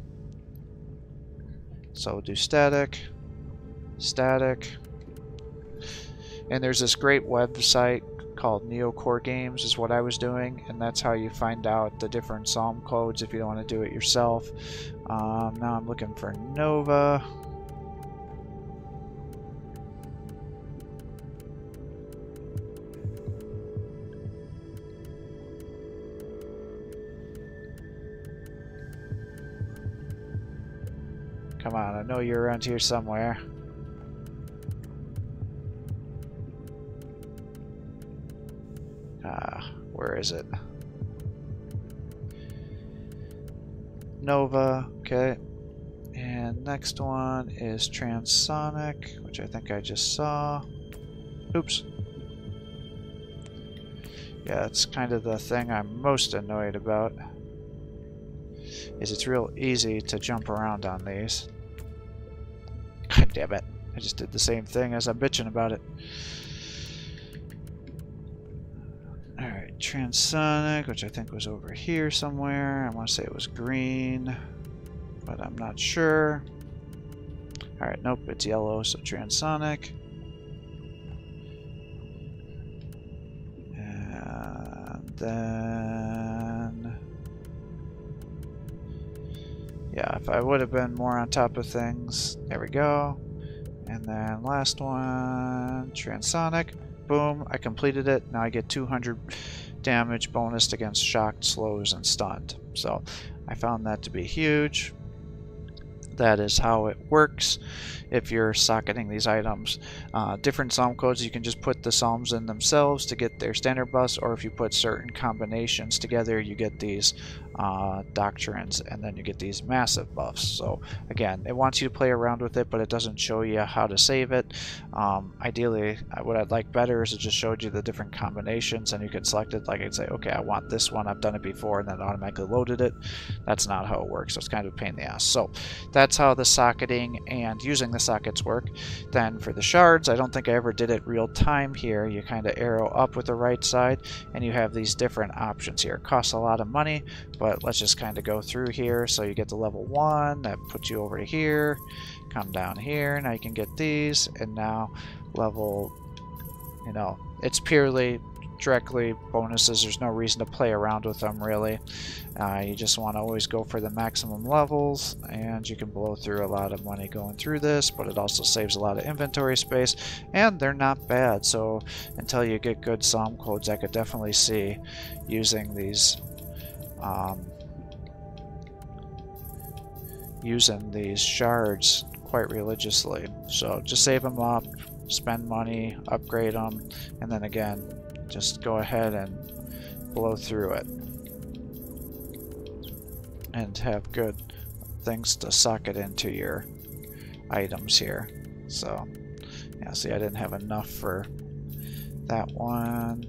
So we'll do static, static. And there's this great website called Neocore Games is what I was doing, and that's how you find out the different psalm codes if you don't want to do it yourself. Now I'm looking for Nova. Come on, I know you're around here somewhere. Where is it? Nova, okay. And next one is Transonic, which I think I just saw. Oops. Yeah, it's kind of the thing I'm most annoyed about. Is it's real easy to jump around on these. God damn it. I just did the same thing as I'm bitching about it. Alright, Transonic, which I think was over here somewhere. I want to say it was green, but I'm not sure. Alright, nope, it's yellow, so Transonic. And then... yeah, if I would have been more on top of things. There we go. And then last one, Transonic. Boom, I completed it. Now I get 200 damage bonus against shocked, slows, and stunned. So I found that to be huge. that is how it works if you're socketing these items. Different psalm codes, you can just put the psalms in themselves to get their standard buffs, or if you put certain combinations together, you get these doctrines, and then you get these massive buffs. So again, it wants you to play around with it, but it doesn't show you how to save it. Ideally, what I'd like better is it just showed you the different combinations, and you can select it. Like I'd say, okay, I want this one, I've done it before, and then it automatically loaded it. That's not how it works, so it's kind of a pain in the ass. So that's how the socketing and using the sockets work. Then for the shards, I don't think I ever did it real time here. You kind of arrow up with the right side, and you have these different options here. It costs a lot of money, but let's just kind of go through here. So you get the level 1, that puts you over to here, come down here, now you can get these, and now level, you know, it's purely directly bonuses. There's no reason to play around with them really. You just want to always go for the maximum levels, and you can blow through a lot of money going through this, but it also saves a lot of inventory space, and they're not bad. So until you get good psalm codes, I could definitely see using these shards quite religiously. So just save them up, spend money, upgrade them, and then again, just go ahead and blow through it and have good things to socket into your items here. So yeah, see, I didn't have enough for that one,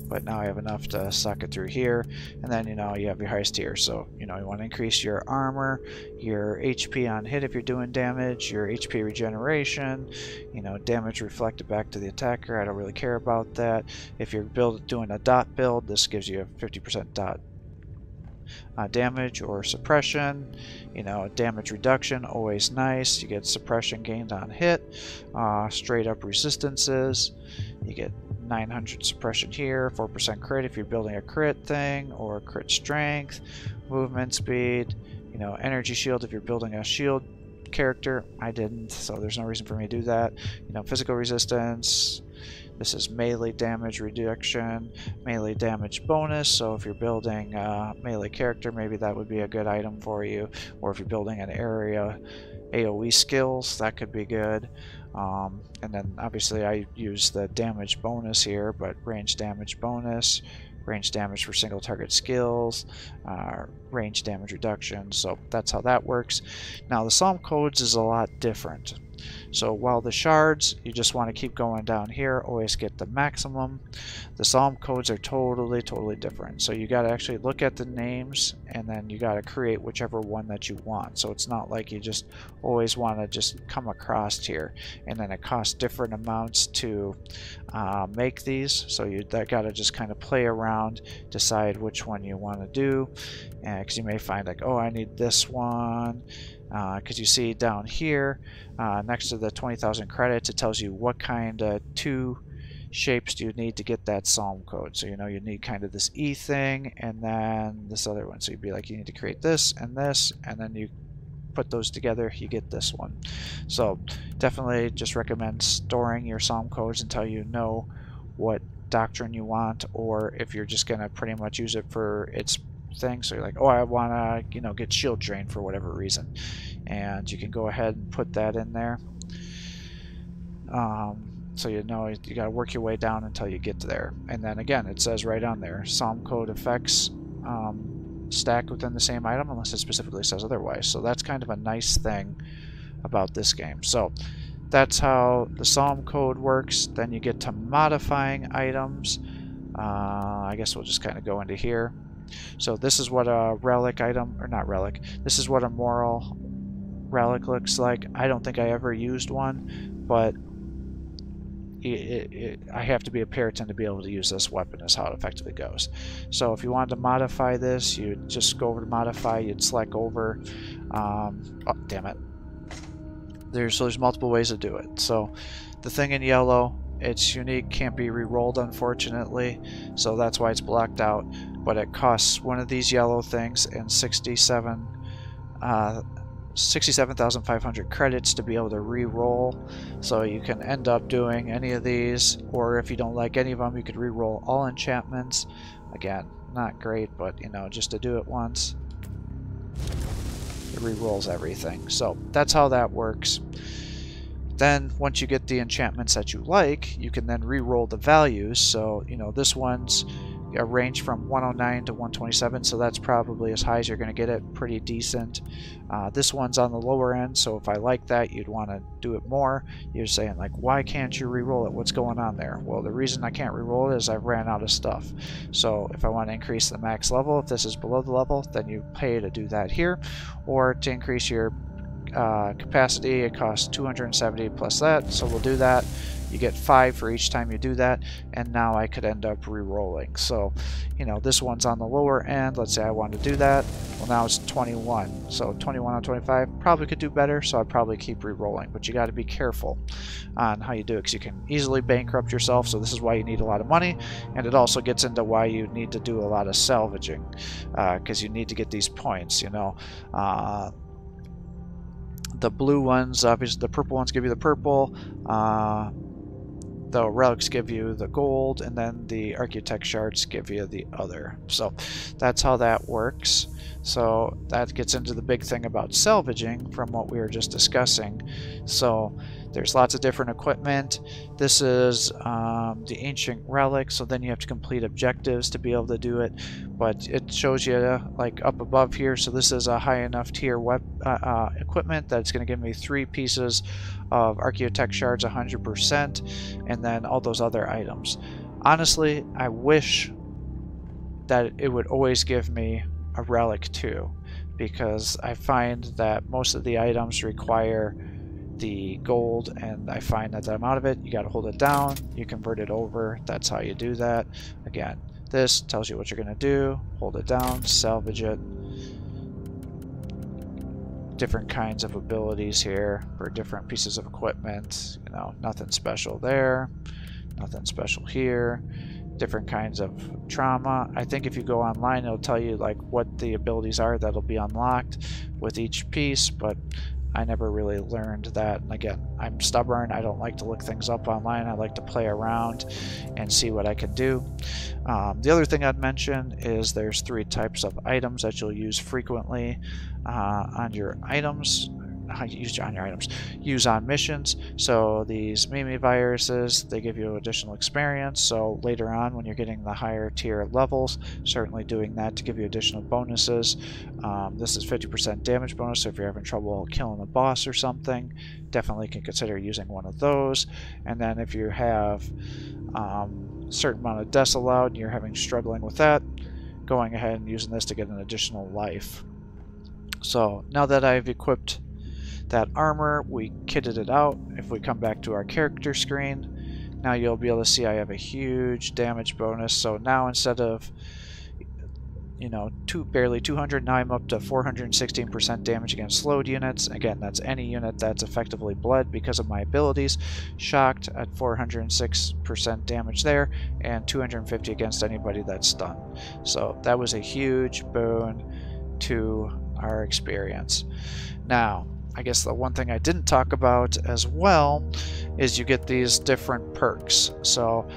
but now I have enough to socket through here. And then, you know, you have your highest tier, so you know, you want to increase your armor, your HP on hit if you're doing damage, your HP regeneration, you know, damage reflected back to the attacker. I don't really care about that. If you're doing a dot build, this gives you a 50% dot damage or suppression. You know, damage reduction, always nice. You get suppression gained on hit, straight up resistances. You get 900 suppression here, 4% crit if you're building a crit thing, or crit strength, movement speed, you know, energy shield if you're building a shield character. I didn't, so there's no reason for me to do that. You know, physical resistance. This is melee damage reduction, melee damage bonus, so if you're building a melee character, maybe that would be a good item for you. Or if you're building an area AoE skills, that could be good. And then obviously I use the damage bonus here, but range damage bonus, range damage for single target skills, range damage reduction, so that's how that works. Now the psalm codes is a lot different. So while the shards, you just want to keep going down here, always get the maximum. The psalm codes are totally different. So you got to actually look at the names, and then you got to create whichever one that you want. So it's not like you just always want to just come across here, and then it costs different amounts to make these. So you got to just kind of play around, decide which one you want to do, because you may find like, oh, I need this one. Because you see down here next to the 20,000 credits, it tells you what kind of 2 shapes do you need to get that psalm code. So you know you need kind of this E thing and then this other one. So you'd be like, you need to create this, and then you put those together, you get this one. So definitely just recommend storing your psalm codes until you know what doctrine you want, or if you're just gonna pretty much use it for its thing. So you're like, oh, I want to, you know, get shield drain for whatever reason, and you can go ahead and put that in there. So you know you got to work your way down until you get to there, and then again it says right on there, psalm code effects stack within the same item unless it specifically says otherwise. So that's kind of a nice thing about this game. So that's how the psalm code works. Then you get to modifying items. I guess we'll just kind of go into here. So this is what a relic item, or not relic, this is what a moral relic looks like. I don't think I ever used one, but I have to be a Puritan to be able to use this weapon, is how it effectively goes. So if you wanted to modify this, you'd just go over to modify, you'd select over, oh damn it, there's multiple ways to do it. So the thing in yellow, it's unique, can't be re-rolled unfortunately, so that's why it's blocked out, but it costs one of these yellow things and 67,500 credits to be able to re-roll. So you can end up doing any of these, or if you don't like any of them, you could re-roll all enchantments. Again, not great, but you know, just to do it once. it re-rolls everything. So that's how that works. Then once you get the enchantments that you like, you can then re-roll the values. So, you know, this one's a range from 109 to 127, so that's probably as high as you're going to get it. Pretty decent. This one's on the lower end, so if I like that, you'd want to do it more. You're saying, like, why can't you re-roll it? What's going on there? Well, the reason I can't re-roll it is I've ran out of stuff. So if I want to increase the max level, if this is below the level, then you pay to do that here. Or to increase your capacity, it costs 270 plus that, so we'll do that. You get 5 for each time you do that, and now I could end up re-rolling. So, you know, this one's on the lower end. Let's say I want to do that. Well, now it's 21. So 21 on 25 probably could do better, so I'd probably keep re-rolling. But you got to be careful on how you do it, because you can easily bankrupt yourself. So this is why you need a lot of money, and it also gets into why you need to do a lot of salvaging, because you need to get these points, you know. The blue ones, obviously the purple ones give you the purple, the relics give you the gold, and then the architect shards give you the other. So that's how that works. So that gets into the big thing about salvaging from what we were just discussing. So there's lots of different equipment. This is the ancient relic, so then you have to complete objectives to be able to do it, but it shows you like up above here. So this is a high enough tier equipment that it's going to give me 3 pieces of architect shards 100%, and then all those other items. Honestly, I wish that it would always give me a relic too, because I find that most of the items require the gold, and I find that I'm out of it. You got to hold it down, you convert it over. That's how you do that. Again, this tells you what you're going to do. Hold it down, salvage it. Different kinds of abilities here for different pieces of equipment. You know, nothing special there, nothing special here. Different kinds of trauma. I think if you go online, it'll tell you like what the abilities are that'll be unlocked with each piece, but I never really learned that. And again, I'm stubborn. I don't like to look things up online. I like to play around and see what I can do. The other thing I'd mention is there's 3 types of items that you'll use frequently on your items. Use on missions. So these Mimi viruses, they give you additional experience. So later on, when you're getting the higher tier levels, certainly doing that to give you additional bonuses. This is 50% damage bonus, so if you're having trouble killing a boss or something, definitely can consider using one of those. And then if you have a certain amount of deaths allowed and you're having struggling with that, going ahead and using this to get an additional life. So now that I've equipped that armor, we kitted it out. If we come back to our character screen, now you'll be able to see I have a huge damage bonus. So now instead of, you know, barely 200, now I'm up to 416% damage against slowed units. Again, that's any unit that's effectively bled because of my abilities. Shocked at 406% damage there, and 250 against anybody that's stunned. So that was a huge boon to our experience. Now, I guess the one thing I didn't talk about as well is you get these different perks. So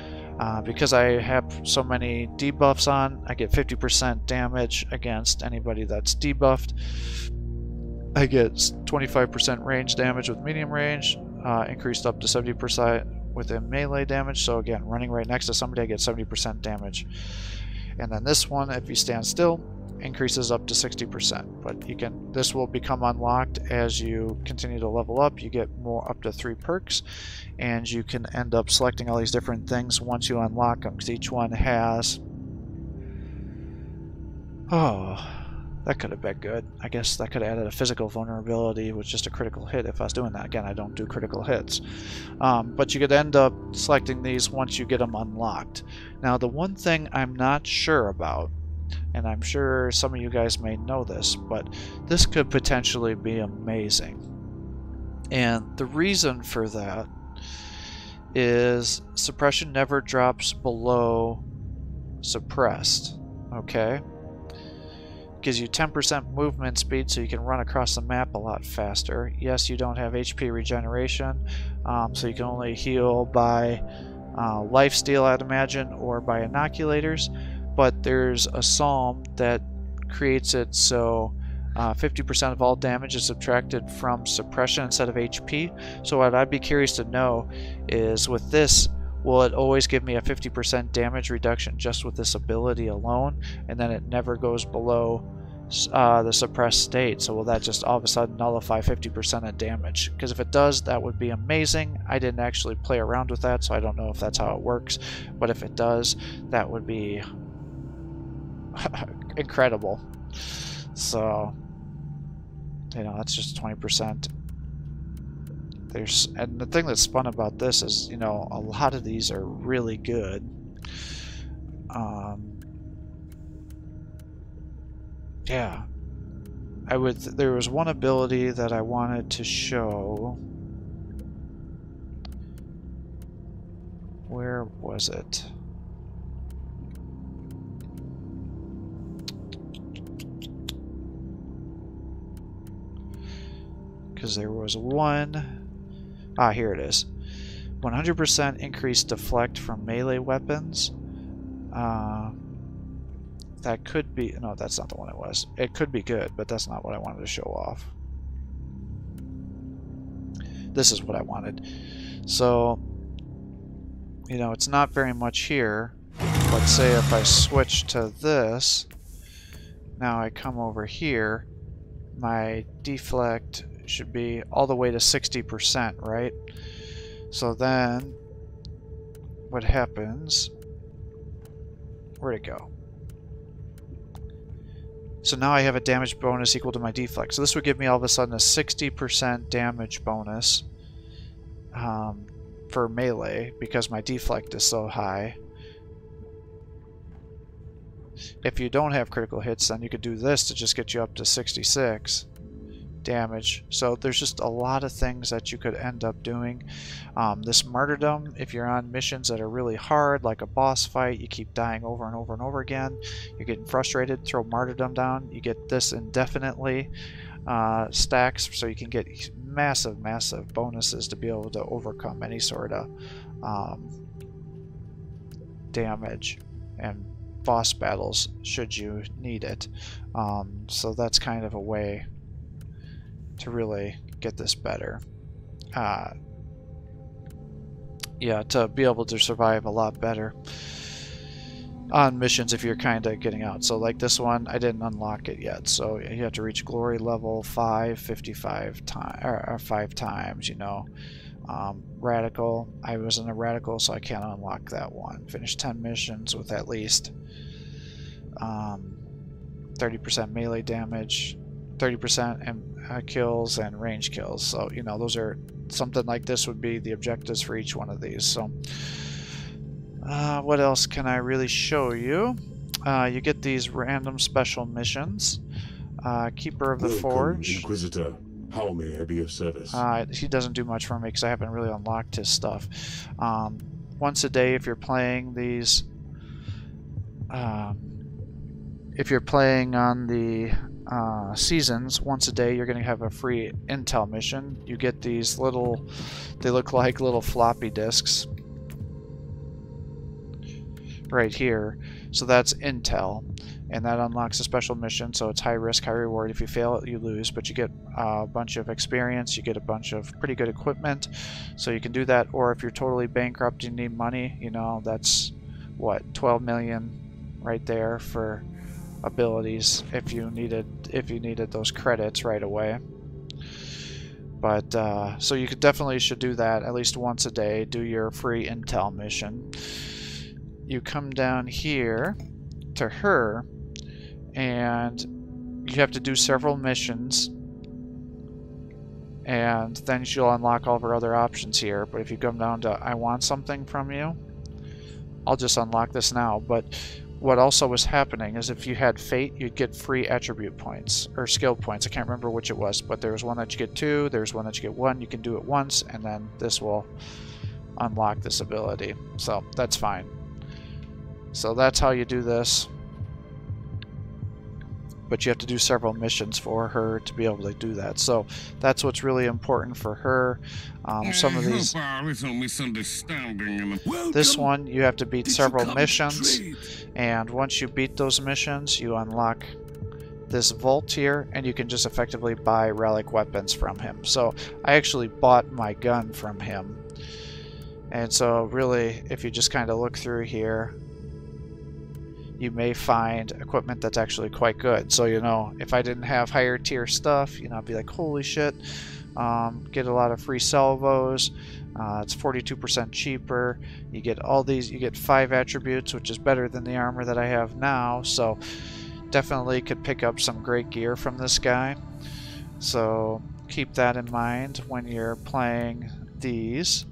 because I have so many debuffs on, I get 50% damage against anybody that's debuffed. I get 25% range damage with medium range, increased up to 70% within melee damage. So again, running right next to somebody, I get 70% damage. And then this one, if you stand still, increases up to 60%, but you can, this will become unlocked as you continue to level up. You get more, up to 3 perks, and you can end up selecting all these different things once you unlock them, because each one has, oh, that could have been good. I guess that could have added a physical vulnerability with just a critical hit if I was doing that. Again, I don't do critical hits. But you could end up selecting these once you get them unlocked. Now, the one thing I'm not sure about, and I'm sure some of you guys may know this, but this could potentially be amazing. And the reason for that is suppression never drops below suppressed, okay? Gives you 10% movement speed, so you can run across the map a lot faster. Yes, you don't have HP regeneration, so you can only heal by lifesteal, I'd imagine, or by inoculators. But there's a psalm that creates it so 50% of all damage is subtracted from suppression instead of HP. So what I'd be curious to know is, with this, will it always give me a 50% damage reduction just with this ability alone, and then it never goes below the suppressed state? So will that just all of a sudden nullify 50% of damage? Because if it does, that would be amazing. I didn't actually play around with that, so I don't know if that's how it works, but if it does, that would be incredible. So, you know, that's just 20%. And the thing that's fun about this is, you know, a lot of these are really good. Yeah, there was one ability that I wanted to show. Where was it? Because there was one. Ah, here it is. 100% increased deflect from melee weapons. That could be... No, that's not the one it was. It could be good, but that's not what I wanted to show off. This is what I wanted. So, you know, it's not very much here. Let's say if I switch to this, now I come over here, my deflect should be all the way to 60%, right? So then what happens, where'd it go? So now I have a damage bonus equal to my deflect. So this would give me all of a sudden a 60% damage bonus for melee because my deflect is so high. If you don't have critical hits, then you could do this to just get you up to 66 damage. So there's just a lot of things that you could end up doing. This martyrdom, if you're on missions that are really hard, like a boss fight, you keep dying over and over and over again, you're getting frustrated, throw martyrdom down. You get this indefinitely stacks, so you can get massive bonuses to be able to overcome any sort of damage and boss battles should you need it. So that's kind of a way to really get this better. Yeah, to be able to survive a lot better on missions if you're kind of getting out. So like this one, I didn't unlock it yet, so you have to reach glory level 5 55 times, or 5 times, you know. Radical, I wasn't a radical, so I can't unlock that one. Finish 10 missions with at least 30% melee damage, 30% and kills and range kills. So, you know, those are something like this would be the objectives for each one of these. So what else can I really show you? You get these random special missions. Keeper of the Forge. Inquisitor, how may I be of service? He doesn't do much for me because I haven't really unlocked his stuff. Once a day, if you're playing these, if you're playing on the seasons, once a day you're going to have a free intel mission. You get these little, they look like little floppy disks right here. So that's intel, and that unlocks a special mission, so it's high risk, high reward. If you fail it, you lose, but you get a bunch of experience, you get a bunch of pretty good equipment, so you can do that. Or if you're totally bankrupt, you need money, you know, that's what, 12 million right there for abilities if you needed those credits right away. But so you definitely should do that at least once a day. Do your free intel mission. You come down here to her, and you have to do several missions, and then she'll unlock all of her other options here. But if you come down to I want something from you, I'll just unlock this now. But what also was happening is if you had fate, you'd get free attribute points or skill points. I can't remember which it was, but there was one that you get 2, there's one that you get 1. You can do it once, and then this will unlock this ability. So that's fine. So that's how you do this. But you have to do several missions for her to be able to do that. So that's what's really important for her. Some of these... This one, you have to beat several missions. And once you beat those missions, you unlock this vault here, and you can just effectively buy relic weapons from him. So I actually bought my gun from him. And so really, if you just kind of look through here, you may find equipment that's actually quite good. So, you know, if I didn't have higher tier stuff, you know, I'd be like, holy shit, get a lot of free salvos. It's 42% cheaper. You get all these, you get 5 attributes, which is better than the armor that I have now. So definitely could pick up some great gear from this guy. So keep that in mind when you're playing these.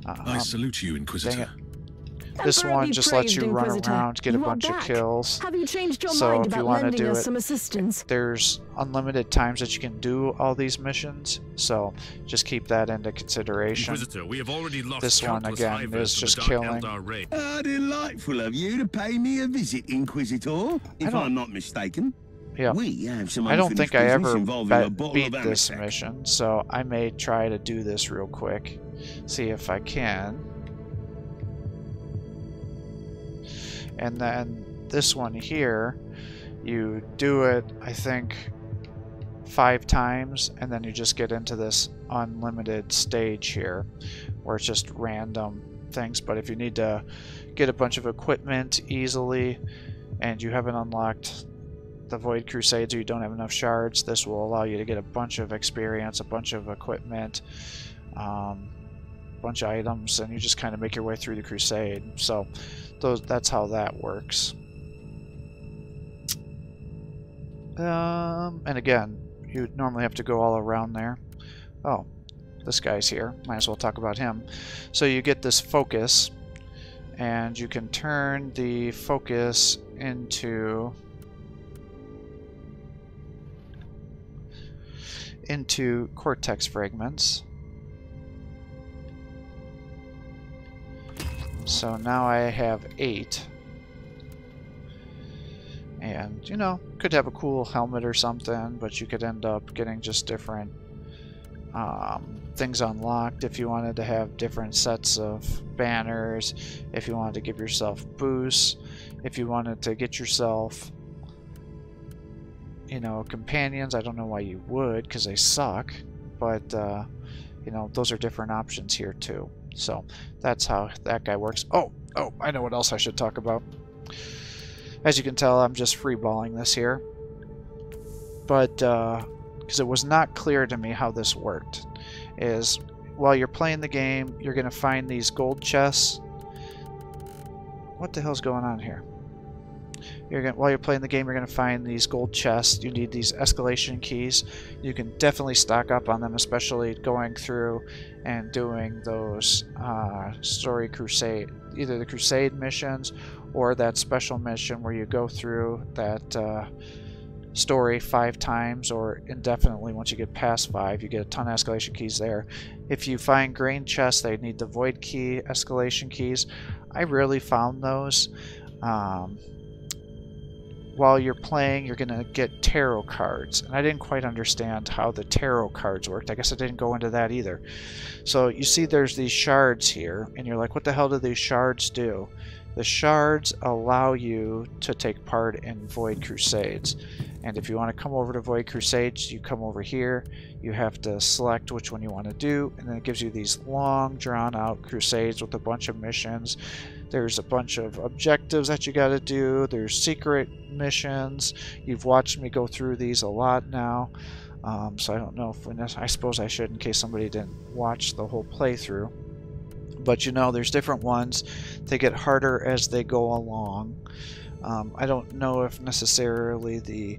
I salute you, Inquisitor. This one just lets you run around, get a bunch of kills. Have you changed your So mind if you about want to lending do us it, some assistance? there's unlimited times that you can do all these missions. So just keep that into consideration. Inquisitor, we have already lost This one countless again hivers is to just the Dark killing. Eldar raid. Delightful of you to pay me a visit, Inquisitor. If I'm not mistaken. Yeah, We have some I don't think I unfinished ever business involving a bottle beat of this Anisec. mission, so I may try to do this real quick. See if I can. And then this one here, you do it, I think, 5 times, and then you just get into this unlimited stage here, where it's just random things. But if you need to get a bunch of equipment easily, and you haven't unlocked the Void Crusades or you don't have enough shards, this will allow you to get a bunch of experience, a bunch of equipment, bunch of items, and you just kind of make your way through the crusade. So that's how that works. And again, you normally have to go all around there. Oh, this guy's here. Might as well talk about him. So you get this focus, and you can turn the focus into cortex fragments. So now I have 8. And, you know, could have a cool helmet or something, but you could end up getting just different things unlocked if you wanted to have different sets of banners, if you wanted to give yourself boosts, if you wanted to get yourself, you know, companions. I don't know why you would, because they suck, but, you know, those are different options here too. So that's how that guy works. Oh, I know what else I should talk about. As you can tell, I'm just freeballing this here. But, because it was not clear to me how this worked, is while you're playing the game, you're going to find these gold chests. What the hell's going on here? While you're playing the game, you're going to find these gold chests. You need these escalation keys. You can definitely stock up on them, especially going through and doing those story crusade, either the crusade missions or that special mission where you go through that story 5 times or indefinitely. Once you get past 5, you get a ton of escalation keys there. If you find grain chests, they need the void key escalation keys. I rarely found those. While you're playing, you're going to get tarot cards, and I didn't quite understand how the tarot cards worked. I guess I didn't go into that either. So you see there's these shards here, and you're like, what the hell do these shards do? The shards allow you to take part in Void Crusades, and if you want to come over to Void Crusades, you come over here. You have to select which one you want to do, and then it gives you these long drawn out crusades with a bunch of missions. There's a bunch of objectives that you got to do. There's secret missions. You've watched me go through these a lot now, so I don't know if I suppose I should in case somebody didn't watch the whole playthrough. But you know, there's different ones. They get harder as they go along. I don't know if necessarily the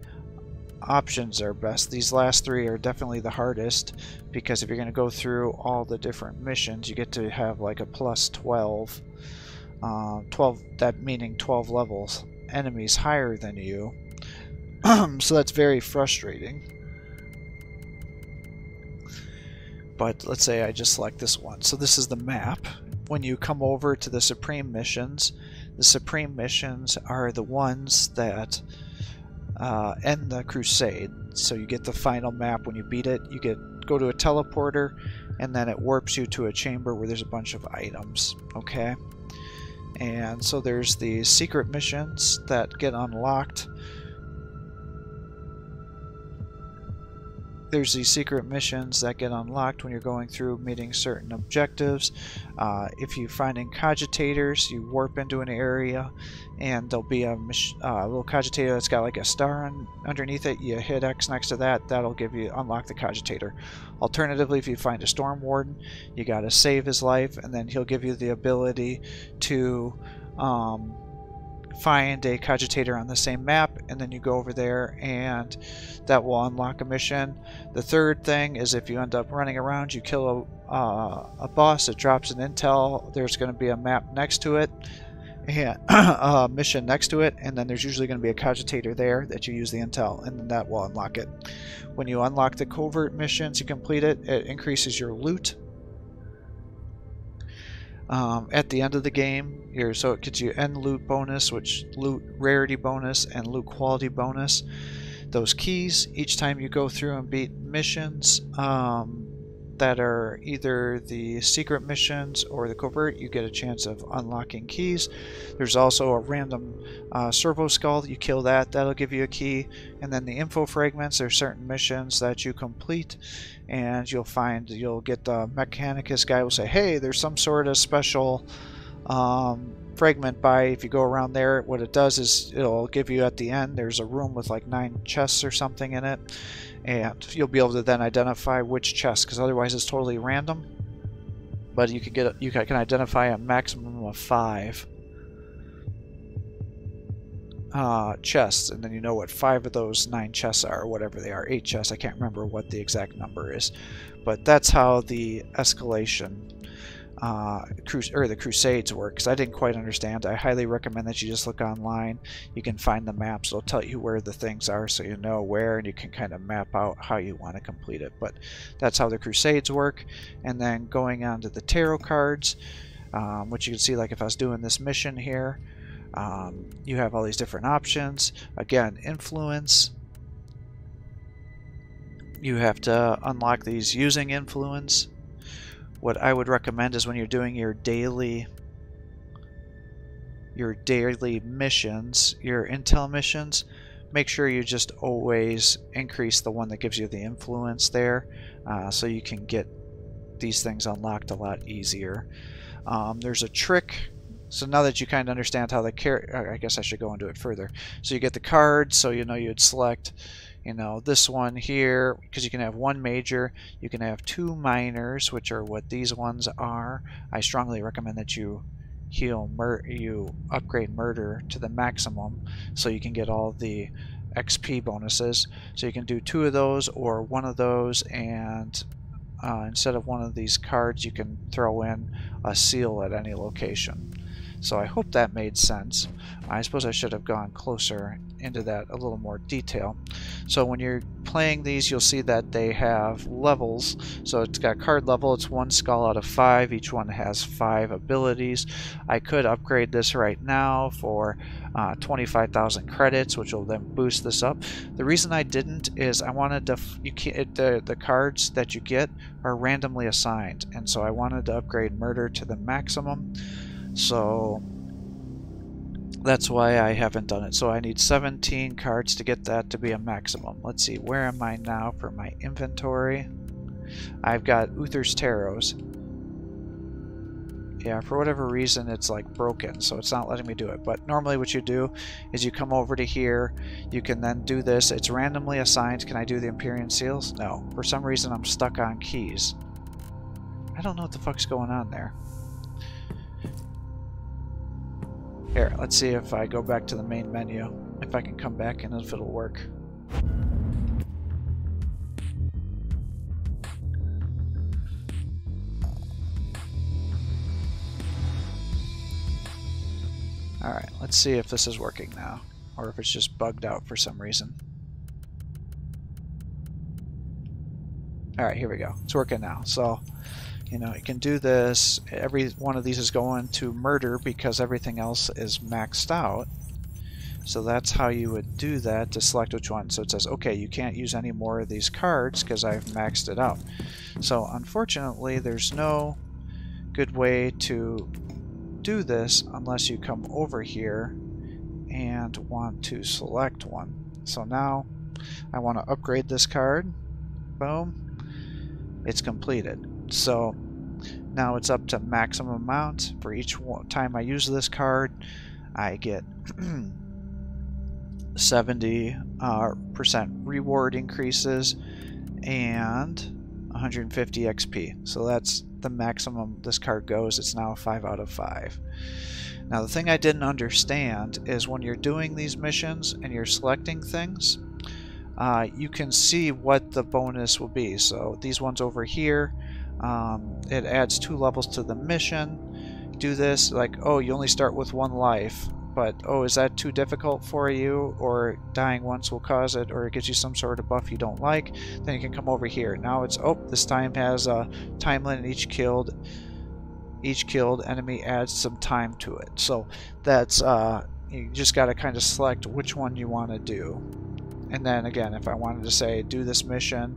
options are best. These last 3 are definitely the hardest, because if you're going to go through all the different missions, you get to have like a plus 12. 12, that meaning 12 levels enemies higher than you. So that's very frustrating. But let's say I just select this one. So this is the map. When you come over to the Supreme Missions, the Supreme Missions are the ones that end the crusade. So you get the final map. When you beat it, you go to a teleporter, and then it warps you to a chamber where there's a bunch of items. Okay? And so there's these secret missions that get unlocked there's these secret missions that get unlocked when you're going through meeting certain objectives. If you find cogitators, you warp into an area and there'll be a little cogitator that's got like a star underneath it. You hit X next to that, that'll give you unlock the cogitator. Alternatively, if you find a storm warden, you gotta save his life, and then he'll give you the ability to find a cogitator on the same map, and then you go over there and that will unlock a mission. The third thing is if you end up running around, you kill a boss, it drops an intel, there's going to be a map next to it and a mission next to it, and then there's usually going to be a cogitator there that you use the intel, and then that will unlock it. When you unlock the covert missions, you complete it, it increases your loot. At the end of the game, so it gets you end loot bonus, which loot rarity bonus and loot quality bonus. Those keys, each time you go through and beat missions that are either the secret missions or the covert, you get a chance of unlocking keys. There's also a random servo skull. You kill that, that'll give you a key. And then the info fragments, there's certain missions that you complete and you'll get the Mechanicus guy will say, hey, there's some sort of special fragment by, if you go around there, what it does is it'll give you at the end, there's a room with like 9 chests or something in it, and you'll be able to then identify which chest, because otherwise it's totally random. But you can identify a maximum of 5 chests, and then you know what 5 of those 9 chests are, or whatever they are, 8 chests, I can't remember what the exact number is. But that's how the escalation the crusades work, because I didn't quite understand. I highly recommend that you just look online. You can find the maps, it'll tell you where the things are so you know where, and you can kind of map out how you want to complete it. But that's how the crusades work. And then going on to the tarot cards, which you can see, like if I was doing this mission here, you have all these different options. Again, influence, you have to unlock these using influence. What I would recommend is when you're doing your daily missions, your intel missions, make sure you just always increase the one that gives you the influence there, so you can get these things unlocked a lot easier. There's a trick. So now that you kind of understand how I guess I should go into it further. So you get the card, so you know you'd select, you know, this one here, because you can have 1 major, you can have 2 minors, which are what these ones are. I strongly recommend that you upgrade murder to the maximum so you can get all the XP bonuses. So you can do 2 of those or 1 of those, and instead of one of these cards you can throw in a seal at any location. So I hope that made sense. I suppose I should have gone closer into that a little more detail. So when you're playing these, you'll see that they have levels. So it's got card level, it's 1 skull out of 5. Each one has 5 abilities. I could upgrade this right now for 25,000 credits, which will then boost this up. The reason I didn't is I wanted to, the cards that you get are randomly assigned, and so I wanted to upgrade murder to the maximum. So that's why I haven't done it. So I need 17 cards to get that to be a maximum. Let's see, where am I now for my inventory? I've got Uther's Tarots. Yeah, for whatever reason it's like broken, so it's not letting me do it. But normally what you do is you come over to here, you can then do this. It's randomly assigned. Can I do the Empyrean Seals? No. For some reason I'm stuck on keys. I don't know what the fuck's going on there. Here, let's see if I go back to the main menu, if I can come back and if it'll work. Alright, let's see if this is working now, or if it's just bugged out for some reason. Alright, here we go. It's working now. So, you know, you can do this. Every one of these is going to murder because everything else is maxed out. So that's how you would do that to select which one. So it says, okay, you can't use any more of these cards because I've maxed it out. So unfortunately, there's no good way to do this unless you come over here and want to select one. So now I want to upgrade this card, boom, it's completed. So now it's up to maximum amount. For each time I use this card, I get 70% reward increases and 150 XP. So that's the maximum this card goes. It's now 5 out of 5. Now the thing I didn't understand is when you're doing these missions and you're selecting things, you can see what the bonus will be. So these ones over here, it adds 2 levels to the mission. Do this, like, oh, you only start with 1 life, but oh, is that too difficult for you, or dying once will cause it, or it gives you some sort of buff you don't like, then you can come over here. Now it's, oh, this time has a time limit. Each killed enemy adds some time to it. So that's you just got to kind of select which one you want to do. And then again, if I wanted to say do this mission,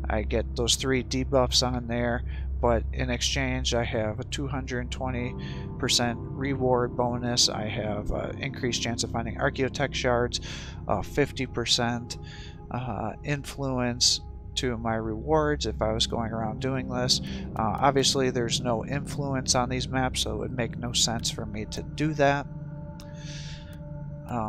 I get those 3 debuffs on there, but in exchange I have a 220% reward bonus. I have increased chance of finding archaeotech shards, 50% influence to my rewards if I was going around doing this. Obviously there's no influence on these maps, so it would make no sense for me to do that.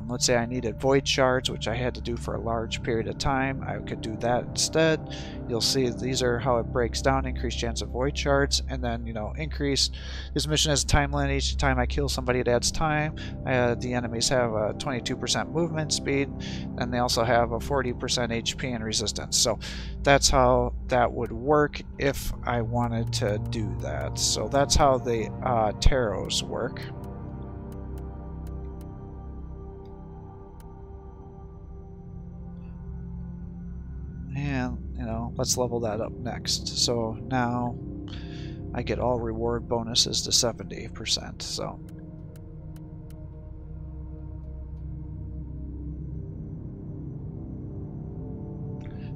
Let's say I needed void shards, which I had to do for a large period of time. I could do that instead. You'll see these are how it breaks down. Increased chance of void shards, and then, you know, increase. This mission has a time limit. Each time I kill somebody, it adds time. The enemies have a 22% movement speed, and they also have a 40% HP and resistance. So that's how that would work if I wanted to do that. So that's how the tarots work. And, you know, let's level that up next. So now I get all reward bonuses to 70%. So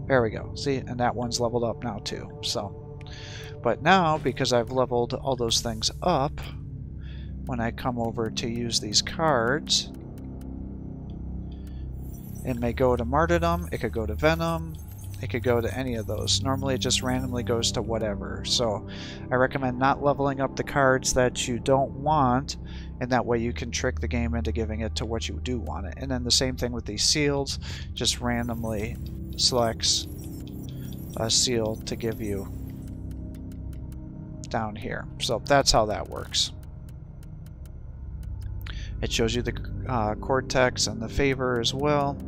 there we go. See, and that one's leveled up now too. So, but now because I've leveled all those things up, when I come over to use these cards, it may go to Martyrdom, it could go to Venom, it could go to any of those. Normally it just randomly goes to whatever. So I recommend not leveling up the cards that you don't want, and that way you can trick the game into giving it to what you do want it. And then the same thing with these seals, just randomly selects a seal to give you down here. So that's how that works. It shows you the cortex and the favor as well.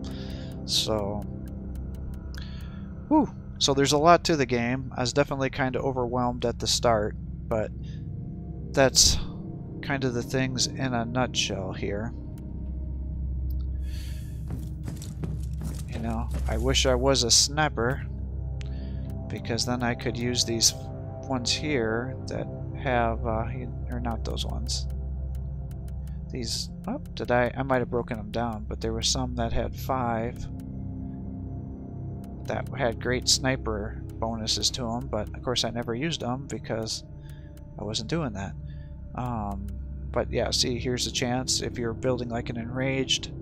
So whew. So there's a lot to the game. I was definitely kind of overwhelmed at the start, but that's kind of the things in a nutshell here. You know, I wish I was a sniper, because then I could use these ones here that have, or not those ones. These, oh, I might have broken them down, but there were some that had 5 that had great sniper bonuses to them, but of course I never used them because I wasn't doing that. But yeah, see, here's a chance. If you're building like an enraged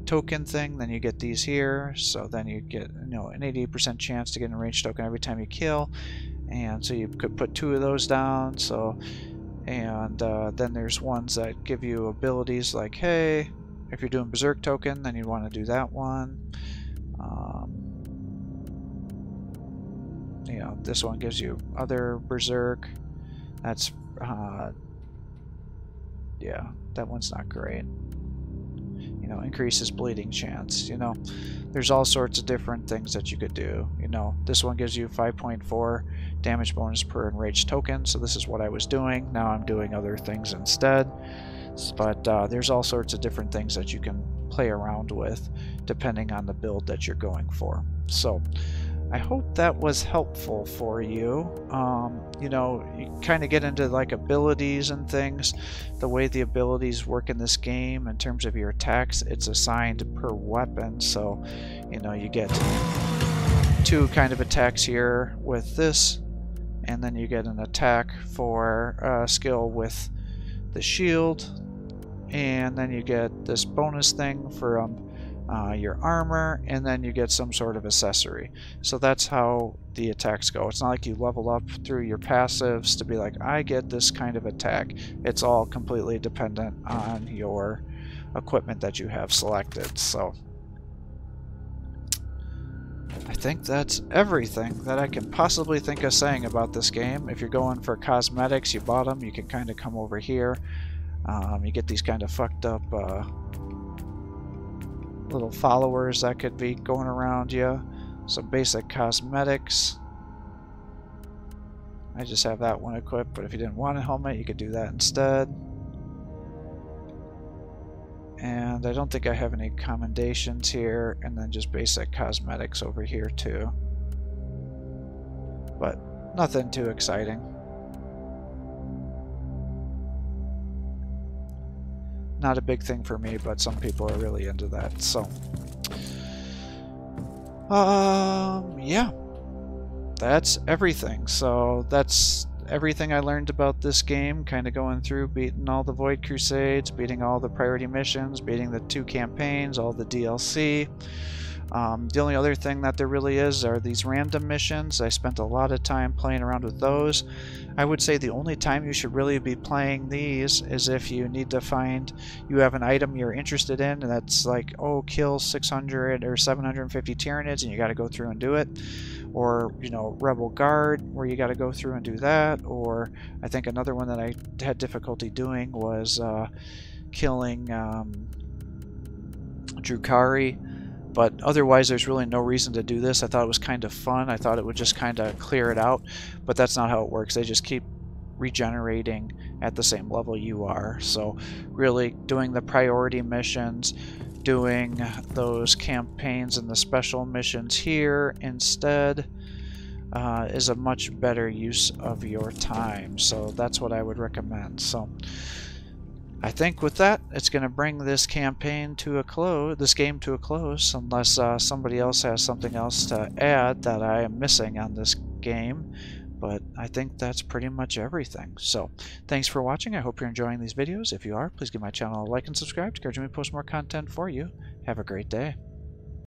token thing, then you get these here. So then you get, you know, an 88% chance to get an enraged token every time you kill, and so you could put 2 of those down. So, and then there's ones that give you abilities like, hey, if you're doing berserk token, then you want to do that one. You know, this one gives you other berserk. That's yeah, that one's not great. You know, increases bleeding chance. You know, there's all sorts of different things that you could do. You know, this one gives you 5.4 damage bonus per enraged token, so this is what I was doing. Now I'm doing other things instead. But there's all sorts of different things that you can play around with depending on the build that you're going for. So I hope that was helpful for you. You know, you kind of get into like abilities and things. The way the abilities work in this game in terms of your attacks, it's assigned per weapon. So, you know, you get 2 kind of attacks here with this, and then you get an attack for skill with the shield, and then you get this bonus thing for your armor, and then you get some sort of accessory. So that's how the attacks go. It's not like you level up through your passives to be like, I get this kind of attack. It's all completely dependent on your equipment that you have selected. So I think that's everything that I can possibly think of saying about this game. If you're going for cosmetics, you bought them, you can kind of come over here. You get these kind of fucked up little followers that could be going around you. Some basic cosmetics. I just have that one equipped, but if you didn't want a helmet, you could do that instead. And I don't think I have any commendations here, and then just basic cosmetics over here too. But nothing too exciting. Not a big thing for me, but some people are really into that. So, yeah, that's everything. So that's everything I learned about this game, kind of going through, beating all the Void Crusades, beating all the priority missions, beating the 2 campaigns, all the DLC. The only other thing that there really is are these random missions. I spent a lot of time playing around with those. I would say the only time you should really be playing these is if you need to find, you have an item you're interested in, and that's like, oh, kill 600 or 750 Tyranids, and you got to go through and do it. Or, you know, Rebel Guard, where you got to go through and do that. Or I think another one that I had difficulty doing was killing Drukhari. But otherwise, there's really no reason to do this. I thought it was kind of fun. I thought it would just kind of clear it out. But that's not how it works. They just keep regenerating at the same level you are. So really doing the priority missions, doing those campaigns and the special missions here instead is a much better use of your time. So that's what I would recommend. So I think with that, it's going to bring this campaign to a close, this game to a close, unless somebody else has something else to add that I am missing on this game. But I think that's pretty much everything. So thanks for watching. I hope you're enjoying these videos. If you are, please give my channel a like and subscribe to encourage me to post more content for you. Have a great day.